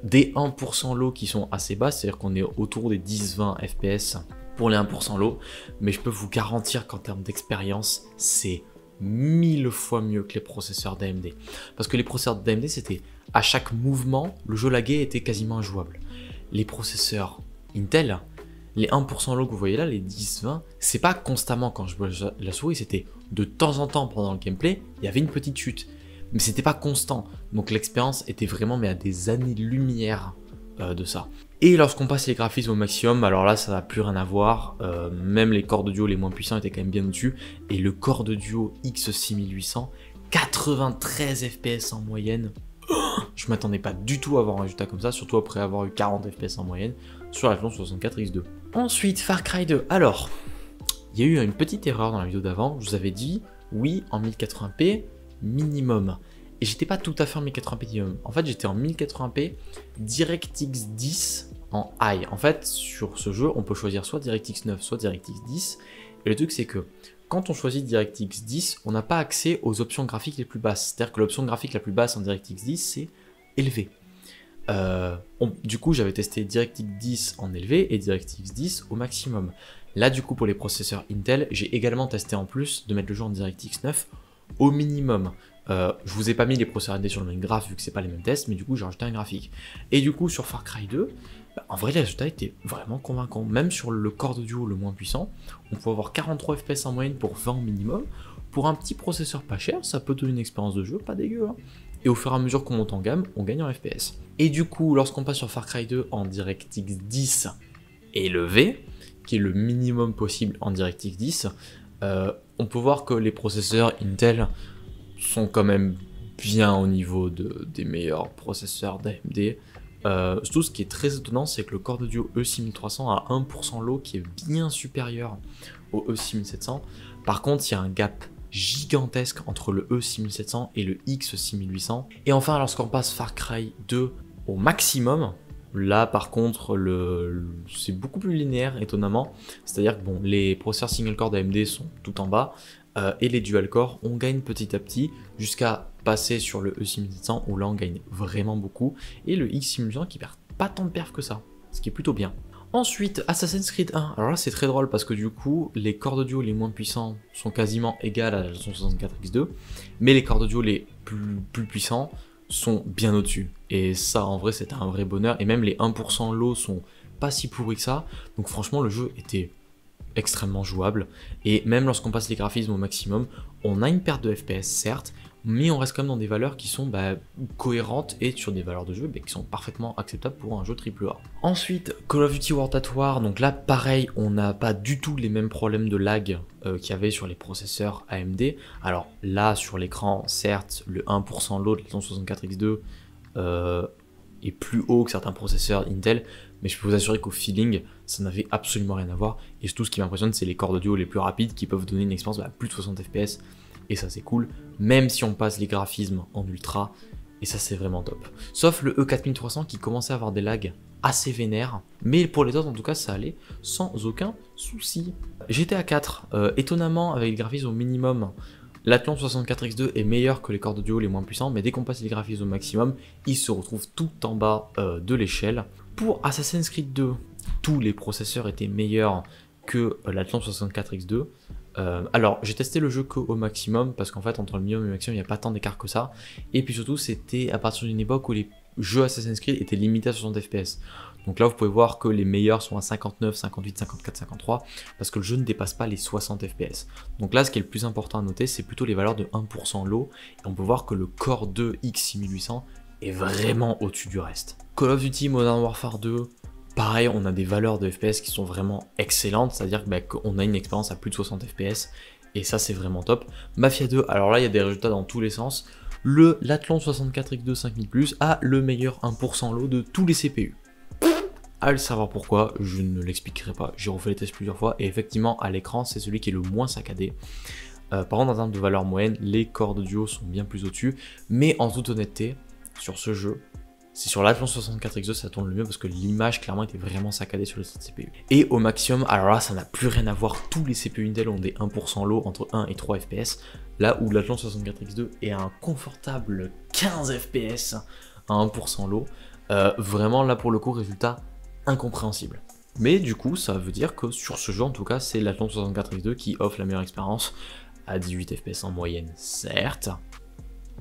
des 1% low qui sont assez bas, c'est-à-dire qu'on est autour des 10-20 FPS pour les 1% low, mais je peux vous garantir qu'en termes d'expérience, c'est 1000 fois mieux que les processeurs d'AMD. Parce que les processeurs d'AMD, c'était à chaque mouvement, le jeu lagué était quasiment injouable. Les processeurs Intel, les 1% low que vous voyez là, les 10-20, c'est pas constamment quand je bouge la souris, c'était de temps en temps pendant le gameplay, il y avait une petite chute. Mais c'était pas constant. Donc l'expérience était vraiment mais à des années-lumière de ça. Et lorsqu'on passe les graphismes au maximum, alors là ça n'a plus rien à voir, même les corps de duo les moins puissants étaient quand même bien au-dessus, et le corps de duo X6800, 93 FPS en moyenne, je m'attendais pas du tout à avoir un résultat comme ça, surtout après avoir eu 40 FPS en moyenne sur l'Athlon 64X2. Ensuite Far Cry 2, alors, il y a eu une petite erreur dans la vidéo d'avant, je vous avais dit, oui en 1080p minimum. Et j'étais pas tout à fait en 1080p minimum. En fait, j'étais en 1080p DirectX 10 en high. En fait, sur ce jeu, on peut choisir soit DirectX 9, soit DirectX 10. Et le truc, c'est que quand on choisit DirectX 10, on n'a pas accès aux options graphiques les plus basses. C'est-à-dire que l'option graphique la plus basse en DirectX 10, c'est élevé. Du coup, j'avais testé DirectX 10 en élevé et DirectX 10 au maximum. Là, du coup, pour les processeurs Intel, j'ai également testé en plus de mettre le jeu en DirectX 9 au minimum. Je vous ai pas mis les processeurs AMD sur le même graphe vu que c'est pas les mêmes tests, mais du coup j'ai rajouté un graphique. Et du coup sur Far Cry 2, en vrai les résultats étaient vraiment convaincants. Même sur le corps de duo le moins puissant, on peut avoir 43 FPS en moyenne pour 20 au minimum. Pour un petit processeur pas cher, ça peut donner une expérience de jeu pas dégueu. Hein. Et au fur et à mesure qu'on monte en gamme, on gagne en FPS. Et du coup, lorsqu'on passe sur Far Cry 2 en DirectX 10, élevé, qui est le minimum possible en DirectX 10, on peut voir que les processeurs Intel sont quand même bien au niveau des meilleurs processeurs d'AMD. Surtout ce qui est très étonnant, c'est que le Core Duo E6300 a 1% low qui est bien supérieur au E6700. Par contre, il y a un gap gigantesque entre le E6700 et le X6800. Et enfin, lorsqu'on passe Far Cry 2 au maximum, là par contre c'est beaucoup plus linéaire étonnamment. C'est-à-dire que bon, les processeurs single core d'AMD sont tout en bas et les dual core on gagne petit à petit jusqu'à passer sur le E6700 où là on gagne vraiment beaucoup et le X6800 qui perd pas tant de perf que ça, ce qui est plutôt bien. Ensuite, Assassin's Creed 1. Alors là, c'est très drôle parce que du coup, les corps de duo les moins puissants sont quasiment égales à la 64X2, mais les corps de duo les plus puissants sont bien au-dessus. Et ça, en vrai, c'était un vrai bonheur. Et même les 1% low sont pas si pourris que ça. Donc franchement, le jeu était extrêmement jouable. Et même lorsqu'on passe les graphismes au maximum, on a une perte de FPS, certes, mais on reste quand même dans des valeurs qui sont cohérentes et sur des valeurs de jeu qui sont parfaitement acceptables pour un jeu AAA. Ensuite, Call of Duty World at War, donc là pareil, on n'a pas du tout les mêmes problèmes de lag qu'il y avait sur les processeurs AMD. Alors là, sur l'écran, certes, le 1% low de la 64X2 est plus haut que certains processeurs Intel, mais je peux vous assurer qu'au feeling, ça n'avait absolument rien à voir. Et surtout, ce qui m'impressionne, c'est les corps de duo les plus rapides qui peuvent donner une expérience à plus de 60 FPS. Et ça c'est cool, même si on passe les graphismes en ultra, et ça c'est vraiment top. Sauf le E4300 qui commençait à avoir des lags assez vénères, mais pour les autres en tout cas ça allait sans aucun souci. GTA 4, étonnamment avec les graphismes au minimum, l'Athlon 64X2 est meilleur que les corps de duo les moins puissants, mais dès qu'on passe les graphismes au maximum, il se retrouve tout en bas de l'échelle. Pour Assassin's Creed 2, tous les processeurs étaient meilleurs que l'Athlon 64X2. Alors j'ai testé le jeu qu'au maximum parce qu'en fait entre le minimum et le maximum il n'y a pas tant d'écart que ça, et puis surtout c'était à partir d'une époque où les jeux Assassin's Creed étaient limités à 60 FPS. Donc là vous pouvez voir que les meilleurs sont à 59, 58, 54, 53 parce que le jeu ne dépasse pas les 60 FPS. Donc là ce qui est le plus important à noter c'est plutôt les valeurs de 1% low, et on peut voir que le Core 2 X6800 est vraiment au-dessus du reste. Call of Duty Modern Warfare 2, pareil, on a des valeurs de FPS qui sont vraiment excellentes, c'est-à-dire qu'on a une expérience à plus de 60 FPS, et ça c'est vraiment top. Mafia 2, alors là il y a des résultats dans tous les sens. L'Athlon 64X2 5000+ a le meilleur 1% low de tous les CPU. À le savoir pourquoi, je ne l'expliquerai pas, j'ai refait les tests plusieurs fois, et effectivement à l'écran c'est celui qui est le moins saccadé. Par contre en termes de valeur moyenne, les corps de duo sont bien plus au-dessus, mais en toute honnêteté, sur ce jeu, c'est sur l'Athlon 64X2 ça tourne le mieux parce que l'image clairement était vraiment saccadée sur le CPU. Et au maximum, alors là ça n'a plus rien à voir, tous les CPU Intel ont des 1% low entre 1 et 3 FPS, là où l'Athlon 64X2 est à un confortable 15 FPS à 1% low. Vraiment là pour le coup résultat incompréhensible. Mais du coup ça veut dire que sur ce jeu en tout cas c'est l'Athlon 64X2 qui offre la meilleure expérience à 18 FPS en moyenne, certes,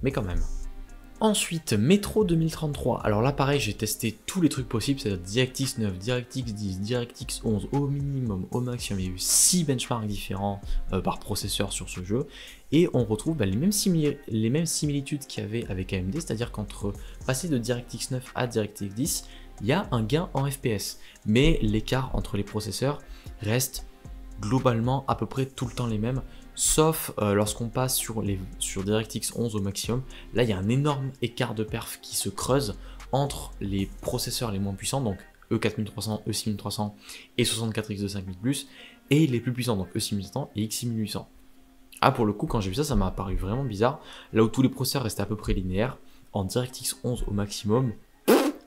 mais quand même. Ensuite, Metro 2033, alors là pareil j'ai testé tous les trucs possibles, c'est-à-dire DirectX 9, DirectX 10, DirectX 11 au minimum, au maximum, il y a eu 6 benchmarks différents par processeur sur ce jeu, et on retrouve les mêmes similitudes qu'il y avait avec AMD, c'est-à-dire qu'entre passer de DirectX 9 à DirectX 10, il y a un gain en FPS, mais l'écart entre les processeurs reste globalement à peu près tout le temps les mêmes, sauf lorsqu'on passe sur DirectX 11 au maximum. Là il y a un énorme écart de perf qui se creuse entre les processeurs les moins puissants, donc E4300, E6300 et 64X2 5000+, et les plus puissants, donc E6700 et X6800. Ah pour le coup quand j'ai vu ça, ça m'a apparu vraiment bizarre, là où tous les processeurs restaient à peu près linéaires, en DirectX 11 au maximum,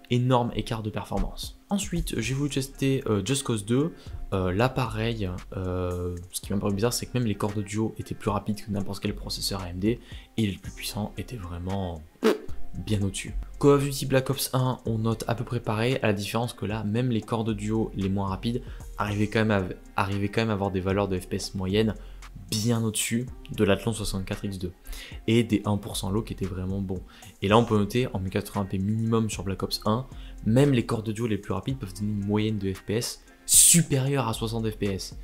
énorme écart de performance. Ensuite, j'ai voulu tester Just Cause 2. Là, pareil, ce qui m'a paru bizarre, c'est que même les corps de duo étaient plus rapides que n'importe quel processeur AMD, et les plus puissants étaient vraiment bien au-dessus. Call of Duty Black Ops 1, on note à peu près pareil, à la différence que là, même les corps de duo les moins rapides arrivaient quand même à avoir des valeurs de FPS moyennes bien au-dessus de l'Athlon 64X2 et des 1% low qui étaient vraiment bons. Et là on peut noter en 1080p minimum sur Black Ops 1, même les corps de duo les plus rapides peuvent donner une moyenne de FPS supérieure à 60 FPS.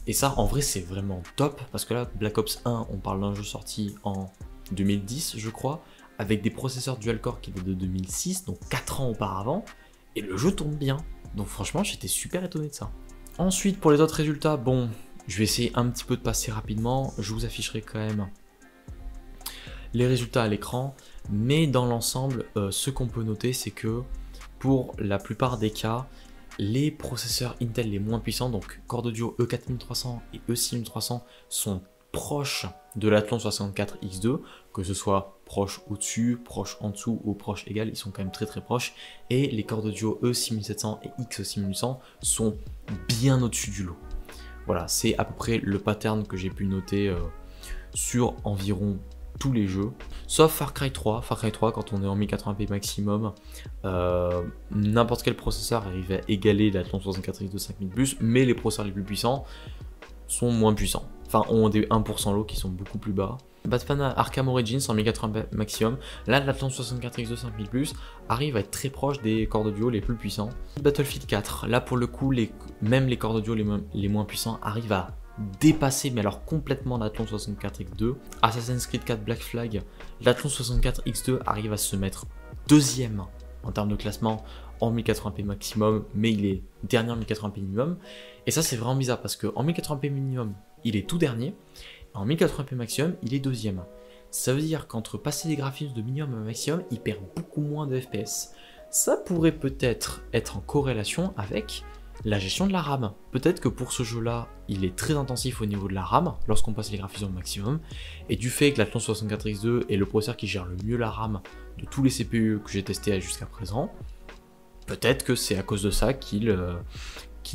Et ça en vrai c'est vraiment top parce que là Black Ops 1 on parle d'un jeu sorti en 2010 je crois, avec des processeurs dual core qui étaient de 2006, donc 4 ans auparavant, et le jeu tourne bien. Donc franchement, j'étais super étonné de ça. Ensuite, pour les autres résultats, bon, je vais essayer un petit peu de passer rapidement. Je vous afficherai quand même les résultats à l'écran. Mais dans l'ensemble, ce qu'on peut noter, c'est que pour la plupart des cas, les processeurs Intel les moins puissants, donc corps audio E4300 et E6300, sont proches de l'Athlon 64X2, que ce soit proche au-dessus, proche en dessous ou proche égal, ils sont quand même très proches. Et les corps audio E6700 et X6800 sont bien au-dessus du lot. Voilà, c'est à peu près le pattern que j'ai pu noter sur environ tous les jeux, sauf Far Cry 3. Far Cry 3, quand on est en 1080p maximum, n'importe quel processeur arrive à égaler l'Athlon 64X2 5000+, mais les processeurs les plus puissants sont moins puissants. Enfin, ont des 1% low qui sont beaucoup plus bas. Batman Arkham Origins en 1080p maximum, là l'Athlon 64X2 5000+, arrive à être très proche des corps audio les plus puissants. Battlefield 4, là pour le coup, même les corps audio les moins puissants arrivent à dépasser, mais alors complètement l'Athlon 64X2. Assassin's Creed 4 Black Flag, l'Athlon 64X2 arrive à se mettre deuxième en termes de classement en 1080p maximum, mais il est dernier en 1080p minimum. Et ça c'est vraiment bizarre parce qu'en 1080p minimum, il est tout dernier, et en 1080p maximum, il est deuxième. Ça veut dire qu'entre passer des graphismes de minimum à maximum, il perd beaucoup moins de FPS. Ça pourrait peut-être être en corrélation avec la gestion de la RAM. Peut-être que pour ce jeu-là, il est très intensif au niveau de la RAM lorsqu'on passe les graphismes au maximum. Et du fait que l'Athlon 64X2 est le processeur qui gère le mieux la RAM de tous les CPU que j'ai testés jusqu'à présent, peut-être que c'est à cause de ça qu'il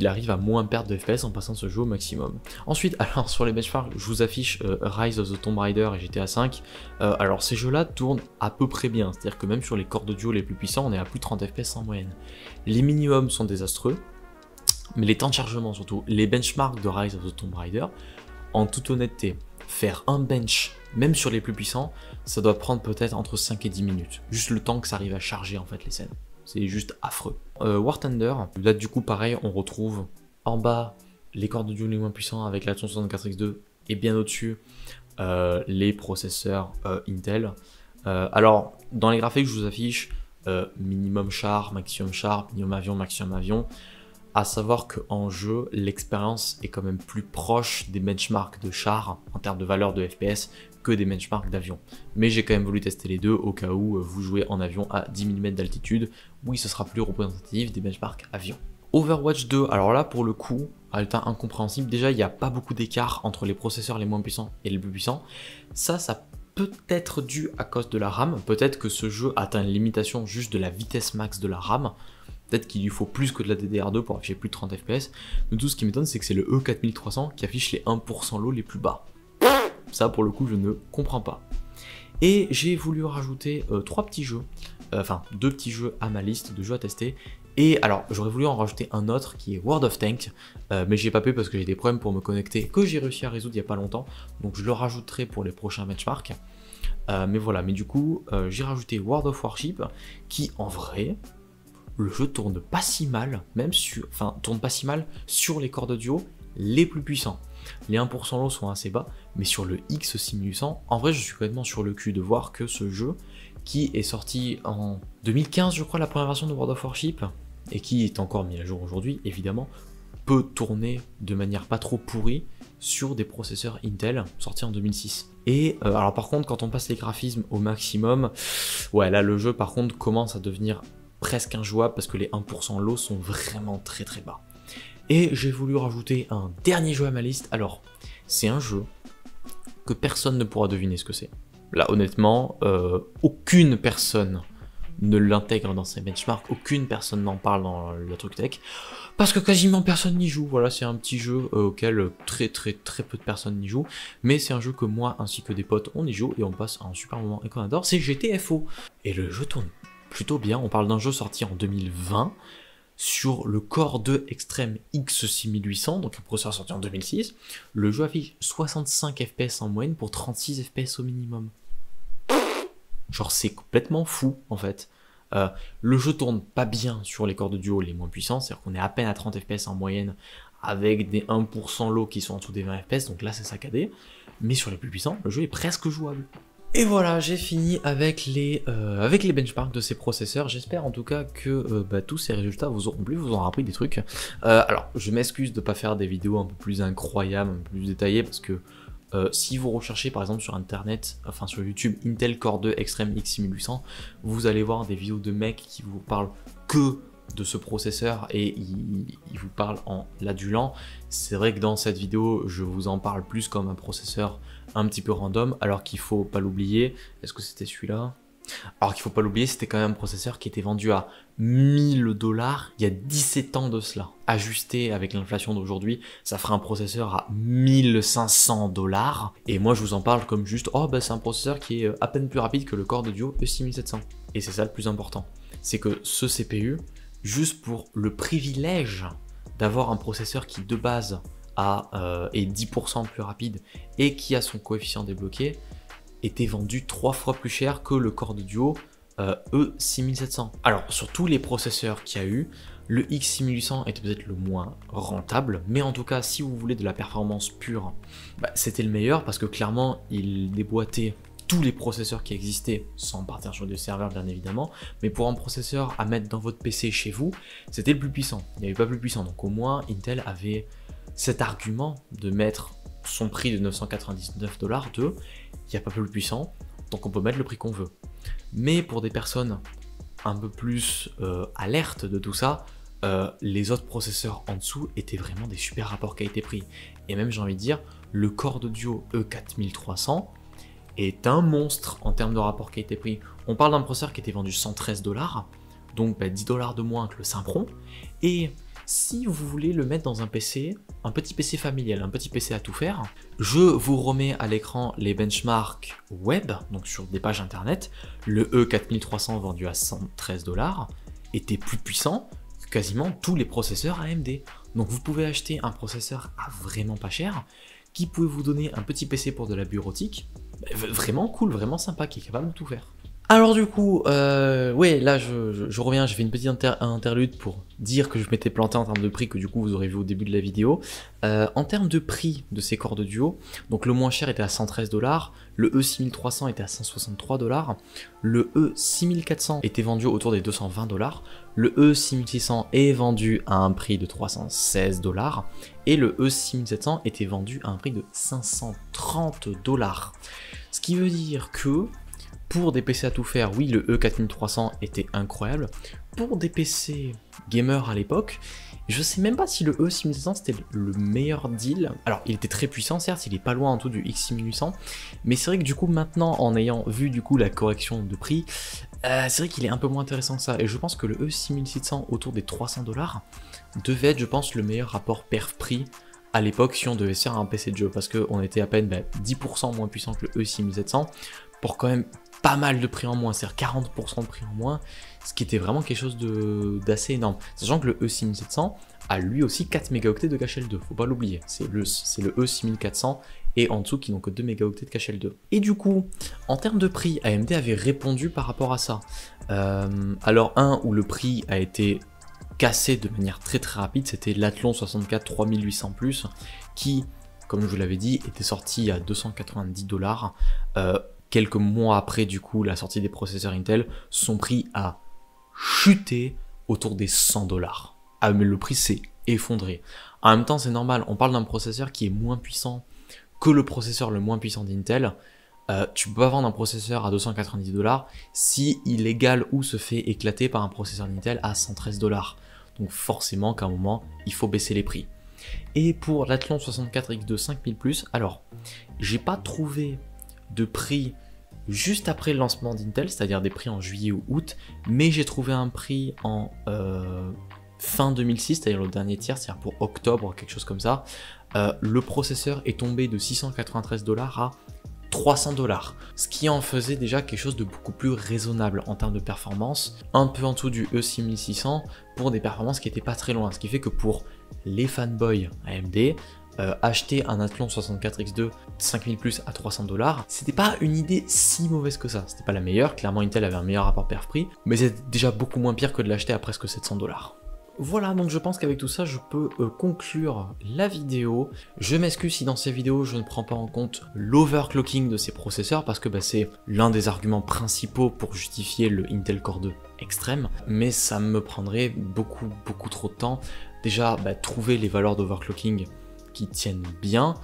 arrive à moins perdre de FPS en passant ce jeu au maximum. Ensuite, alors sur les benchmarks, je vous affiche Rise of the Tomb Raider et GTA V. Alors ces jeux-là tournent à peu près bien, c'est-à-dire que même sur les corps audio les plus puissants, on est à plus de 30 FPS en moyenne. Les minimums sont désastreux, mais les temps de chargement surtout, les benchmarks de Rise of the Tomb Raider, en toute honnêteté, faire un bench, même sur les plus puissants, ça doit prendre peut-être entre 5 et 10 minutes. Juste le temps que ça arrive à charger en fait les scènes. C'est juste affreux. War Thunder, là du coup pareil, on retrouve en bas les corps audio les moins puissants avec l'Athlon 64X2 et bien au-dessus les processeurs Intel. Alors dans les graphiques je vous affiche minimum char, minimum avion, maximum avion. À savoir qu'en jeu, l'expérience est quand même plus proche des benchmarks de char en termes de valeur de FPS que des benchmarks d'avion. Mais j'ai quand même voulu tester les deux au cas où vous jouez en avion à 10 mm d'altitude. Oui, ce sera plus représentatif des benchmarks avion. Overwatch 2, alors là pour le coup, résultat incompréhensible. Déjà, il n'y a pas beaucoup d'écart entre les processeurs les moins puissants et les plus puissants. Ça peut être dû à cause de la RAM. Peut-être que ce jeu atteint une limitation juste de la vitesse max de la RAM. Peut-être qu'il lui faut plus que de la DDR2 pour afficher plus de 30 FPS. Mais tout ce qui m'étonne, c'est que c'est le E4300 qui affiche les 1% low les plus bas. Ça, pour le coup, je ne comprends pas. Et j'ai voulu rajouter 3 petits jeux, enfin 2 petits jeux à ma liste de jeux à tester. Et alors, j'aurais voulu en rajouter un autre qui est World of Tanks, mais j'ai pas pu parce que j'ai des problèmes pour me connecter que j'ai réussi à résoudre il y a pas longtemps. Donc je le rajouterai pour les prochains benchmarks. Mais voilà, mais du coup, j'ai rajouté World of Warship qui, en vrai, le jeu tourne pas si mal, tourne pas si mal sur les corps audio les plus puissants. Les 1% low sont assez bas, mais sur le X6800, en vrai je suis complètement sur le cul de voir que ce jeu, qui est sorti en 2015 je crois la première version de World of Warship, et qui est encore mis à jour aujourd'hui évidemment, peut tourner de manière pas trop pourrie sur des processeurs Intel sortis en 2006. Et alors par contre quand on passe les graphismes au maximum, ouais là le jeu par contre commence à devenir presque injouable parce que les 1% low sont vraiment très bas. Et j'ai voulu rajouter un dernier jeu à ma liste. Alors, c'est un jeu que personne ne pourra deviner ce que c'est. Là, honnêtement, aucune personne ne l'intègre dans ses benchmarks, aucune personne n'en parle dans le truc tech, parce que quasiment personne n'y joue. Voilà, c'est un petit jeu auquel très peu de personnes n'y jouent, mais c'est un jeu que moi ainsi que des potes on y joue et on passe un super moment et qu'on adore, c'est GTFO. Et le jeu tourne plutôt bien, on parle d'un jeu sorti en 2020, sur le Core 2 Extreme X6800, donc un processeur sorti en 2006, le jeu affiche 65 FPS en moyenne pour 36 FPS au minimum. Genre c'est complètement fou en fait. Le jeu tourne pas bien sur les corps audio les moins puissants, c'est-à-dire qu'on est à peine à 30 FPS en moyenne avec des 1% low qui sont en dessous des 20 FPS, donc là c'est saccadé. Mais sur les plus puissants, le jeu est presque jouable. Et voilà, j'ai fini avec les benchmarks de ces processeurs. J'espère en tout cas que tous ces résultats vous auront plu, vous auront appris des trucs. Alors, je m'excuse de ne pas faire des vidéos un peu plus incroyables, un peu plus détaillées, parce que si vous recherchez par exemple sur internet, enfin sur YouTube, Intel Core 2 Extreme X6800, vous allez voir des vidéos de mecs qui vous parlent que de ce processeur et il vous parle en l'adulant. C'est vrai que dans cette vidéo je vous en parle plus comme un processeur un petit peu random, alors qu'il faut pas l'oublier. Est-ce que c'était celui-là? Alors qu'il faut pas l'oublier, c'était quand même un processeur qui était vendu à 1000 $, il y a 17 ans de cela. Ajusté avec l'inflation d'aujourd'hui, ça ferait un processeur à 1500 $. Et moi je vous en parle comme juste, oh bah c'est un processeur qui est à peine plus rapide que le Core de Duo E6700. Et c'est ça le plus important, c'est que ce CPU, juste pour le privilège d'avoir un processeur qui de base est 10% plus rapide et qui a son coefficient débloqué, était vendu 3 fois plus cher que le Core de Duo E6700. Alors sur tous les processeurs qu'il y a eu, le X6800 était peut-être le moins rentable, mais en tout cas si vous voulez de la performance pure, c'était le meilleur parce que clairement il déboîtait tous les processeurs qui existaient, sans partir sur des serveurs bien évidemment, mais pour un processeur à mettre dans votre PC chez vous, c'était le plus puissant. Il n'y avait pas plus puissant, donc au moins Intel avait cet argument de mettre son prix de 999 $, il n'y a pas plus puissant, donc on peut mettre le prix qu'on veut. Mais pour des personnes un peu plus alertes de tout ça, les autres processeurs en dessous étaient vraiment des super rapports qualité-prix. Et même j'ai envie de dire, le Core de Duo E4300 est un monstre en termes de rapport qualité-prix. On parle d'un processeur qui était vendu 113 $, donc 10 $ de moins que le Sempron. Et si vous voulez le mettre dans un PC, un petit PC familial, un petit PC à tout faire, je vous remets à l'écran les benchmarks web, donc sur des pages internet. Le E4300 vendu à 113 $ était plus puissant que quasiment tous les processeurs AMD. Donc vous pouvez acheter un processeur à vraiment pas cher, qui peut vous donner un petit PC pour de la bureautique, vraiment cool, vraiment sympa, qui est capable de tout faire. Alors du coup, ouais, là je reviens, j'ai fait une petite interlude pour dire que je m'étais planté en termes de prix, que du coup vous aurez vu au début de la vidéo. En termes de prix de ces corps de Duo, donc le moins cher était à 113 $, le E6300 était à 163 $, le E6400 était vendu autour des 220 $, le E6600 est vendu à un prix de 316 $, et le E6700 était vendu à un prix de 530 $. Ce qui veut dire que pour des PC à tout faire, oui, le E4300 était incroyable. Pour des PC gamers à l'époque, je sais même pas si le E6700 c'était le meilleur deal. Alors, il était très puissant, certes, il est pas loin en tout du X6800, mais c'est vrai que du coup, maintenant, en ayant vu du coup la correction de prix, c'est vrai qu'il est un peu moins intéressant que ça. Et je pense que le E6700 autour des 300 $ devait être, je pense, le meilleur rapport perf-prix à l'époque si on devait se faire un PC de jeu, parce qu'on était à peine 10% moins puissant que le E6700 pour quand même pas mal de prix en moins, c'est-à-dire 40% de prix en moins, ce qui était vraiment quelque chose d'assez énorme. Sachant que le E6700 a lui aussi 4 mégaoctets de cache L2, faut pas l'oublier, c'est le E6400 et en dessous qui n'ont que 2 mégaoctets de cache L2. Et du coup, en termes de prix, AMD avait répondu par rapport à ça. Alors où le prix a été cassé de manière très rapide, c'était l'Athlon 64 3800+, qui, comme je vous l'avais dit, était sorti à 290 $. Quelques mois après du coup la sortie des processeurs Intel, son prix a chuté autour des 100 $. Ah mais le prix s'est effondré. En même temps c'est normal, on parle d'un processeur qui est moins puissant que le processeur le moins puissant d'Intel. Tu peux pas vendre un processeur à 290 $ si il égale ou se fait éclater par un processeur d'Intel à 113 $. Donc forcément qu'à un moment il faut baisser les prix. Et pour l'Athlon 64X2 5000+, alors j'ai pas trouvé de prix juste après le lancement d'Intel, c'est-à-dire des prix en juillet ou août, mais j'ai trouvé un prix en fin 2006, c'est-à-dire le dernier tiers, c'est-à-dire pour octobre, quelque chose comme ça. Le processeur est tombé de 693 $ à 300 $, ce qui en faisait déjà quelque chose de beaucoup plus raisonnable en termes de performance, un peu en dessous du E6600 pour des performances qui n'étaient pas très loin, ce qui fait que pour les fanboys AMD, acheter un Athlon 64X2 5000+ à 300 $, c'était pas une idée si mauvaise que ça. C'était pas la meilleure, clairement Intel avait un meilleur rapport perf-prix, mais c'était déjà beaucoup moins pire que de l'acheter à presque 700 $. Voilà, donc je pense qu'avec tout ça, je peux conclure la vidéo. Je m'excuse si dans ces vidéos, je ne prends pas en compte l'overclocking de ces processeurs, parce que c'est l'un des arguments principaux pour justifier le Intel Core 2 extrême, mais ça me prendrait beaucoup trop de temps. Déjà, trouver les valeurs d'overclocking qui tiennent bien.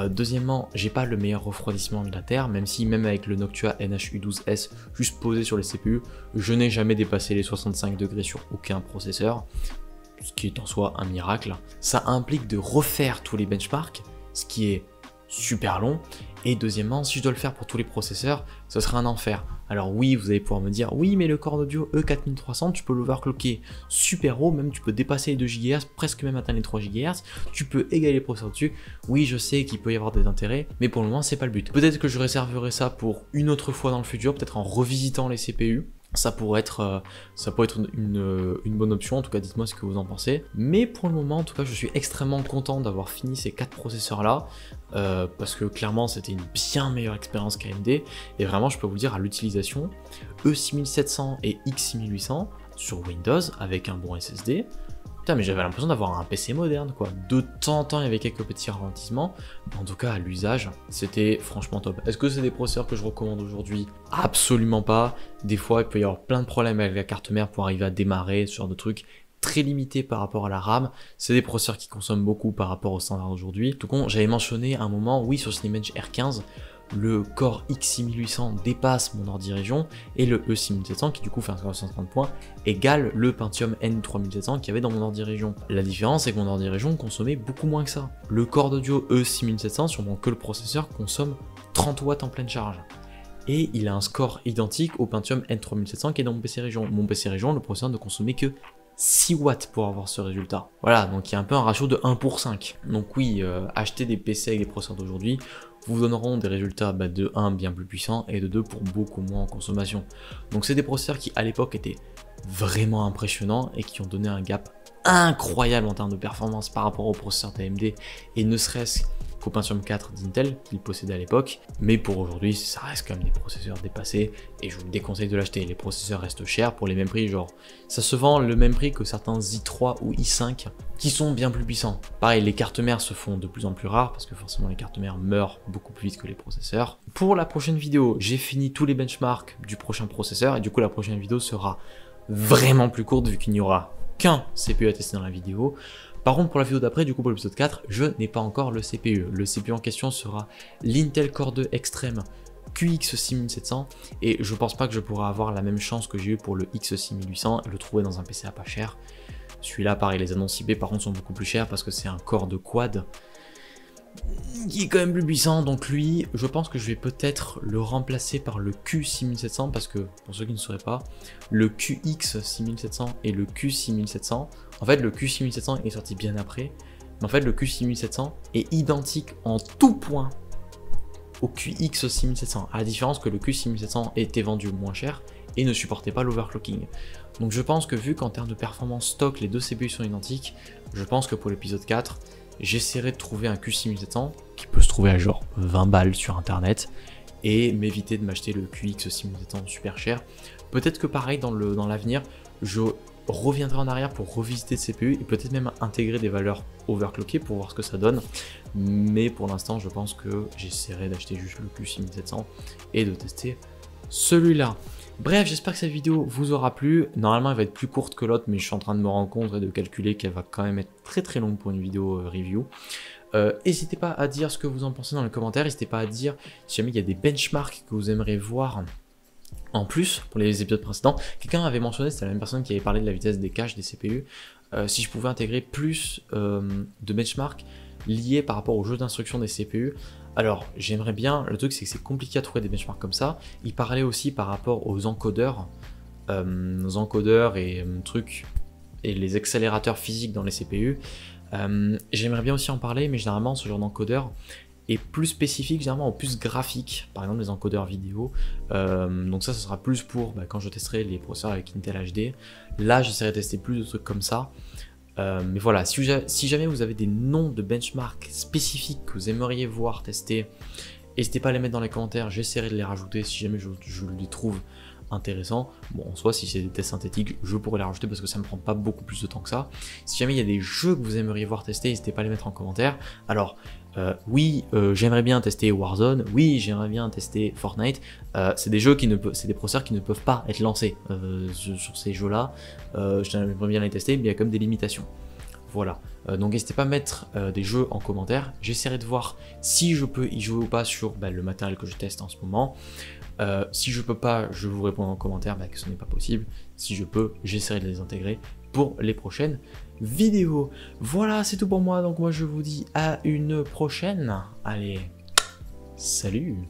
Deuxièmement, j'ai pas le meilleur refroidissement de la Terre, même si même avec le Noctua NH-U12S juste posé sur les CPU, je n'ai jamais dépassé les 65 degrés sur aucun processeur, ce qui est en soi un miracle. Ça implique de refaire tous les benchmarks, ce qui est super long. Et deuxièmement, si je dois le faire pour tous les processeurs, ce sera un enfer. Alors oui, vous allez pouvoir me dire, oui mais le Core Audio E4300, tu peux l'overclocker super haut, même tu peux dépasser les 2 GHz, presque même atteindre les 3 GHz, tu peux égaler les processeurs dessus. Oui, je sais qu'il peut y avoir des intérêts, mais pour le moment c'est pas le but. Peut-être que je réserverai ça pour une autre fois dans le futur, peut-être en revisitant les CPU. Ça pourrait être une bonne option, en tout cas dites-moi ce que vous en pensez. Mais pour le moment, en tout cas, je suis extrêmement content d'avoir fini ces 4 processeurs-là, parce que clairement, c'était une bien meilleure expérience qu'AMD, et vraiment, je peux vous le dire, à l'utilisation, E6700 et X6800 sur Windows, avec un bon SSD, putain, mais j'avais l'impression d'avoir un PC moderne, quoi. De temps en temps, il y avait quelques petits ralentissements, mais en tout cas, à l'usage, c'était franchement top. Est-ce que c'est des processeurs que je recommande aujourd'hui? Absolument pas. Des fois, il peut y avoir plein de problèmes avec la carte mère pour arriver à démarrer, ce genre de trucs très limité par rapport à la RAM. C'est des processeurs qui consomment beaucoup par rapport aux standards d'aujourd'hui. Tout compte, j'avais mentionné à un moment, oui, sur Cinebench R15, le Core X6800 dépasse mon ordi région et le E6700 qui du coup fait un score de 130 points égale le Pentium N3700 qu'il y avait dans mon ordi région. La différence c'est que mon ordi région consommait beaucoup moins que ça. Le Core d'audio E6700, sûrement que le processeur, consomme 30 watts en pleine charge. Et il a un score identique au Pentium N3700 qui est dans mon PC région. Mon PC région, le processeur ne consommait que 6 watts pour avoir ce résultat. Voilà, donc il y a un peu un ratio de 1 pour 5. Donc oui, acheter des PC avec des processeurs d'aujourd'hui vous donneront des résultats de 1 bien plus puissants et de 2 pour beaucoup moins en consommation. Donc c'est des processeurs qui à l'époque étaient vraiment impressionnants et qui ont donné un gap incroyable en termes de performance par rapport aux processeurs d'AMD et ne serait-ce qu'au Pentium 4 d'Intel qu'il possédait à l'époque, mais pour aujourd'hui ça reste quand même des processeurs dépassés et je vous déconseille de l'acheter. Les processeurs restent chers pour les mêmes prix, genre ça se vend le même prix que certains i3 ou i5 qui sont bien plus puissants. Pareil, les cartes mères se font de plus en plus rares parce que forcément les cartes mères meurent beaucoup plus vite que les processeurs. Pour la prochaine vidéo, j'ai fini tous les benchmarks du prochain processeur et du coup la prochaine vidéo sera vraiment plus courte vu qu'il n'y aura qu'un CPU à tester dans la vidéo. Par contre, pour la vidéo d'après, du coup pour l'épisode 4, je n'ai pas encore le CPU. Le CPU en question sera l'Intel Core 2 Extreme QX6700 et je pense pas que je pourrai avoir la même chance que j'ai eu pour le X6800 et le trouver dans un PC à pas cher. Celui-là, pareil, les annonces IP par contre sont beaucoup plus chers parce que c'est un Core de quad qui est quand même plus puissant, donc lui, je pense que je vais peut-être le remplacer par le Q6700 parce que, pour ceux qui ne sauraient pas, le QX6700 et le Q6700, en fait le Q6700 est sorti bien après, mais en fait le Q6700 est identique en tout point au QX6700, à la différence que le Q6700 était vendu moins cher et ne supportait pas l'overclocking. Donc je pense que vu qu'en termes de performance stock, les deux CPU sont identiques, je pense que pour l'épisode 4, j'essaierai de trouver un Q6700 qui peut se trouver à genre 20 balles sur internet et m'éviter de m'acheter le QX6700 super cher. Peut-être que pareil dans l'avenir, je reviendrai en arrière pour revisiter le CPU et peut-être même intégrer des valeurs overclockées pour voir ce que ça donne. Mais pour l'instant, je pense que j'essaierai d'acheter juste le Q6700 et de tester celui-là. Bref, j'espère que cette vidéo vous aura plu. Normalement, elle va être plus courte que l'autre, mais je suis en train de me rendre compte et de calculer qu'elle va quand même être très longue pour une vidéo review. N'hésitez pas à dire ce que vous en pensez dans les commentaires. N'hésitez pas à dire si jamais il y a des benchmarks que vous aimeriez voir en plus pour les épisodes précédents. Quelqu'un avait mentionné, c'était la même personne qui avait parlé de la vitesse des caches des CPU, si je pouvais intégrer plus de benchmarks liés par rapport au jeu d'instruction des CPU. Alors j'aimerais bien, le truc c'est que c'est compliqué à trouver des benchmarks comme ça. Il parlait aussi par rapport aux encodeurs et trucs et les accélérateurs physiques dans les CPU. J'aimerais bien aussi en parler, mais généralement ce genre d'encodeur est plus spécifique, généralement au plus graphique, par exemple les encodeurs vidéo. Donc ça sera plus pour quand je testerai les processeurs avec Intel HD. Là j'essaierai de tester plus de trucs comme ça. Mais voilà, si jamais vous avez des noms de benchmarks spécifiques que vous aimeriez voir tester, n'hésitez pas à les mettre dans les commentaires, j'essaierai de les rajouter si jamais je les trouve intéressants. Bon, en soi, si c'est des tests synthétiques, je pourrais les rajouter parce que ça me prend pas beaucoup plus de temps que ça. Si jamais il y a des jeux que vous aimeriez voir tester, n'hésitez pas à les mettre en commentaire. Alors, oui, j'aimerais bien tester Warzone, oui, j'aimerais bien tester Fortnite. C'est des jeux c'est des processeurs qui ne peuvent pas être lancés sur ces jeux-là. J'aimerais bien les tester, mais il y a comme des limitations. Voilà, donc n'hésitez pas à mettre des jeux en commentaire. J'essaierai de voir si je peux y jouer ou pas sur le matériel que je teste en ce moment. Si je peux pas, je vous réponds en commentaire que ce n'est pas possible. Si je peux, j'essaierai de les intégrer pour les prochaines vidéos. Voilà, c'est tout pour moi. Donc moi je vous dis à une prochaine. Allez, salut!